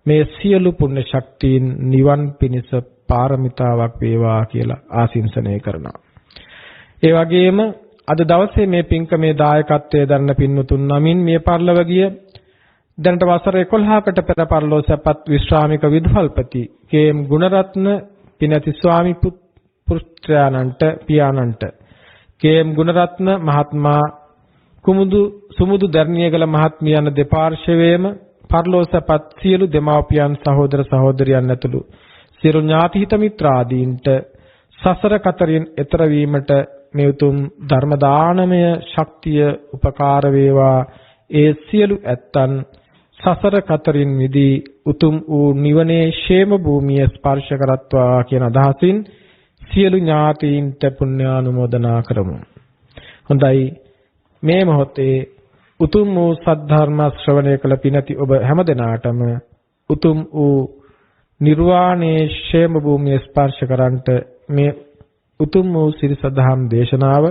මේ සියලු පුණ්‍ය ශක්තියින් නිවන් පිණිස පාරමිතාවක් වේවා කියලා ආශිංසනය කරනවා. ඒ වගේම අද දවසේ මේ පින්කමේ දායකත්වයේ දරන පින්වතුන් නමින් මේ පරිලව ගිය දැනට වසර 11කට පෙර පරිලෝ සැපත් විශ්‍රාමික විදුහල්පති කේ.එම්. ගුණරත්න පිනති ස්වාමි පුත්‍රයාණන්ට පියාණන්ට කේ.එම්. ගුණරත්න මහත්මයා සුමුදු දර්ණියගල මහත්මිය යන දෙපාර්ශවයේම පරිලෝ සැපත් සියලු දෙමාපියන් සහෝදර සහෝදරියන් ඇතුළු සියලු ඥාති හිත මිත්‍රාදීන්ට සසර කතරින් එතර වීමට මේ උතුම් ධර්ම දානමය ශක්තිය උපකාර වේවා. ඒ සියලු ඇත්තන් සසර කතරින් මිදී උතුම් වූ නිවනේ ෂේම භූමිය ස්පර්ශ කරත්වා කියන අදහසින් සියලු ඥාතීන්ට පුණ්‍යානුමෝදනා කරමු. හොඳයි, මේ මොහොතේ උතුම් වූ සද්ධර්ම ශ්‍රවණය කළ පිණති ඔබ හැම දෙනාටම උතුම් වූ නිර්වාණයේ ෂේම භූමිය ස්පර්ශ කරන්ට මේ උතුම් වූ සිරි සදහම් දේශනාව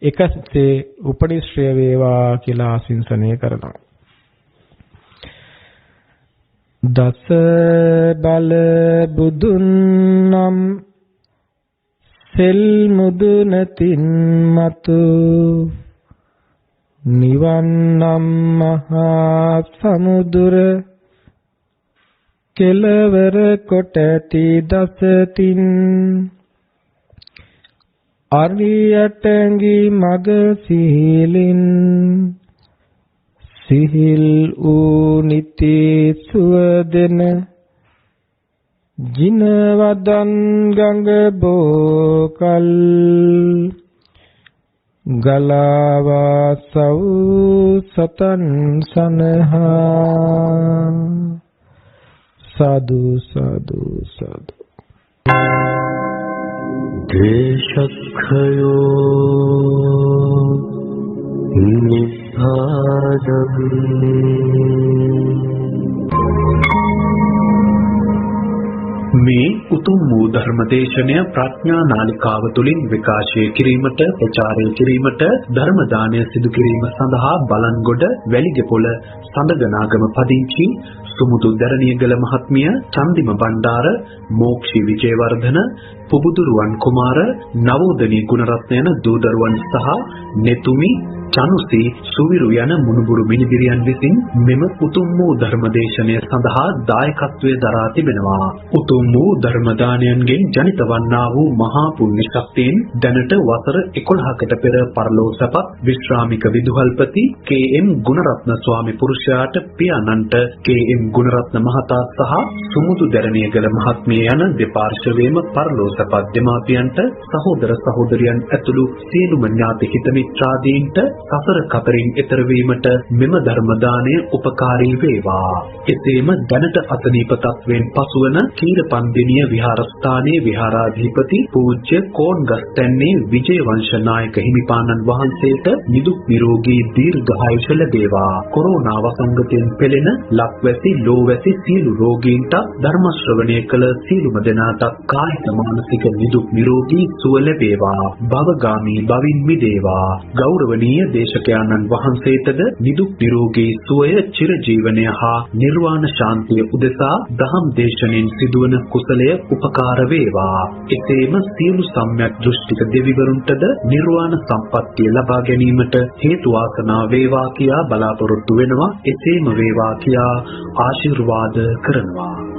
එකසේ උපනිශ්‍රය වේවා කියලා ආශිංසනය කරනවා. දස බල බුදුන් නම් සෙල් මුදුනතින් මතු නිවන් නම් මහා සමුදුර කෙලවර කොට ඇති දසතින් අරියටඟි මග සිහිලින් සිහිල් වූ නිති සුවදෙන ජිනවදන් ගඟ බෝකල් ගලාවා සව් සතන් සනහා සාදු සාදු සාදු. දේශක්ඛයෝ මේ උතුම් වූ ධර්මදේශනය ප්‍රඥා නාලිකාව තුළින් විකාශය කිරීමට ප්‍රචාරය කිරීමට ධර්ම දානය සිදු කිරීම සඳහා බලන්ගොඩ වැලිගපොළ සඳගනාගම පදිංචි සුමුදු දරණියගල මහත්මිය, චන්දිම බණ්ඩාර, මෝක්ෂි විජේවර්ධන, පුබුදුරුවන් කුමාර, නවෝදනී ගුණරත්න යන දූදරුවන් සහ නෙතුමි චනුසි සුවිරු යන මුණුබුරු මිනිබිරියන් විසින් මෙම උතුම් වූ ධර්මදේශනය සඳහා දායකත්වයේ දරා තිබෙනවා. උතුම් වූ ධර්ම දානයන්ගෙන් ජනිත වන්නා වූ මහා පුණ්‍ය ශක්තියෙන් දැනට වසර 11කට පෙර පරලෝ සැපත් විශ්‍රාමික විදුහල්පති කේ.එම්. ගුණරත්න ස්වාමි පුරුෂයාට පියාණන්ට කේ.එම්. ගුණරත්න මහතා සහ සුමුදු දැරණියගල මහත්මිය යන දෙපාර්ශවයේම පරලෝ සැපත් දෙමාපියන්ට සහෝදර සහෝදරියන් ඇතුළු සියලුම ඥාති හිත මිත්‍රාදීන්ට සසර කතරින් එතර වීමට මෙම ධර්ම දාණය උපකාරී වේවා. එසේම දැනට අසනීප තත්වයෙන් පසුවන කීරපන්දිනිය විහාරස්ථානයේ විහාරාධිපති පූජ්‍ය කෝන්ගස්තැන්නේ විජේවංශ නායක හිමිපාණන් වහන්සේට නිදුක් නිරෝගී දීර්ඝායුෂ ලැබේවා. කොරෝනා වසංගතයෙන් පෙළෙන ලක්වැසි ලෝවැසි සියලු රෝගීන්ට ධර්ම ශ්‍රවණය කළ සියලුම දෙනාට කායික මානසික නිදුක් නිරෝගී සුව ලැබේවා. භවගාමී භවින් මිදේවා. ගෞරවනීය දේශකයන්න් වහන්සේටද නිදුක් නිරෝගී සුවය චිරජීවනය හා නිර්වාණ ශාන්තිය උදෙසා දහම් දේශනෙන් සිදුවන කුසලය උපකාර වේවා. එසේම සියලු සම්‍යක් දෘෂ්ටික දෙවිවරුන්ටද නිර්වාණ සම්පත්තිය ලබා ගැනීමට හේතු වාසනා වේවා කියා බලාපොරොත්තු වෙනවා. එසේම වේවා කියා ආශිර්වාද කරනවා.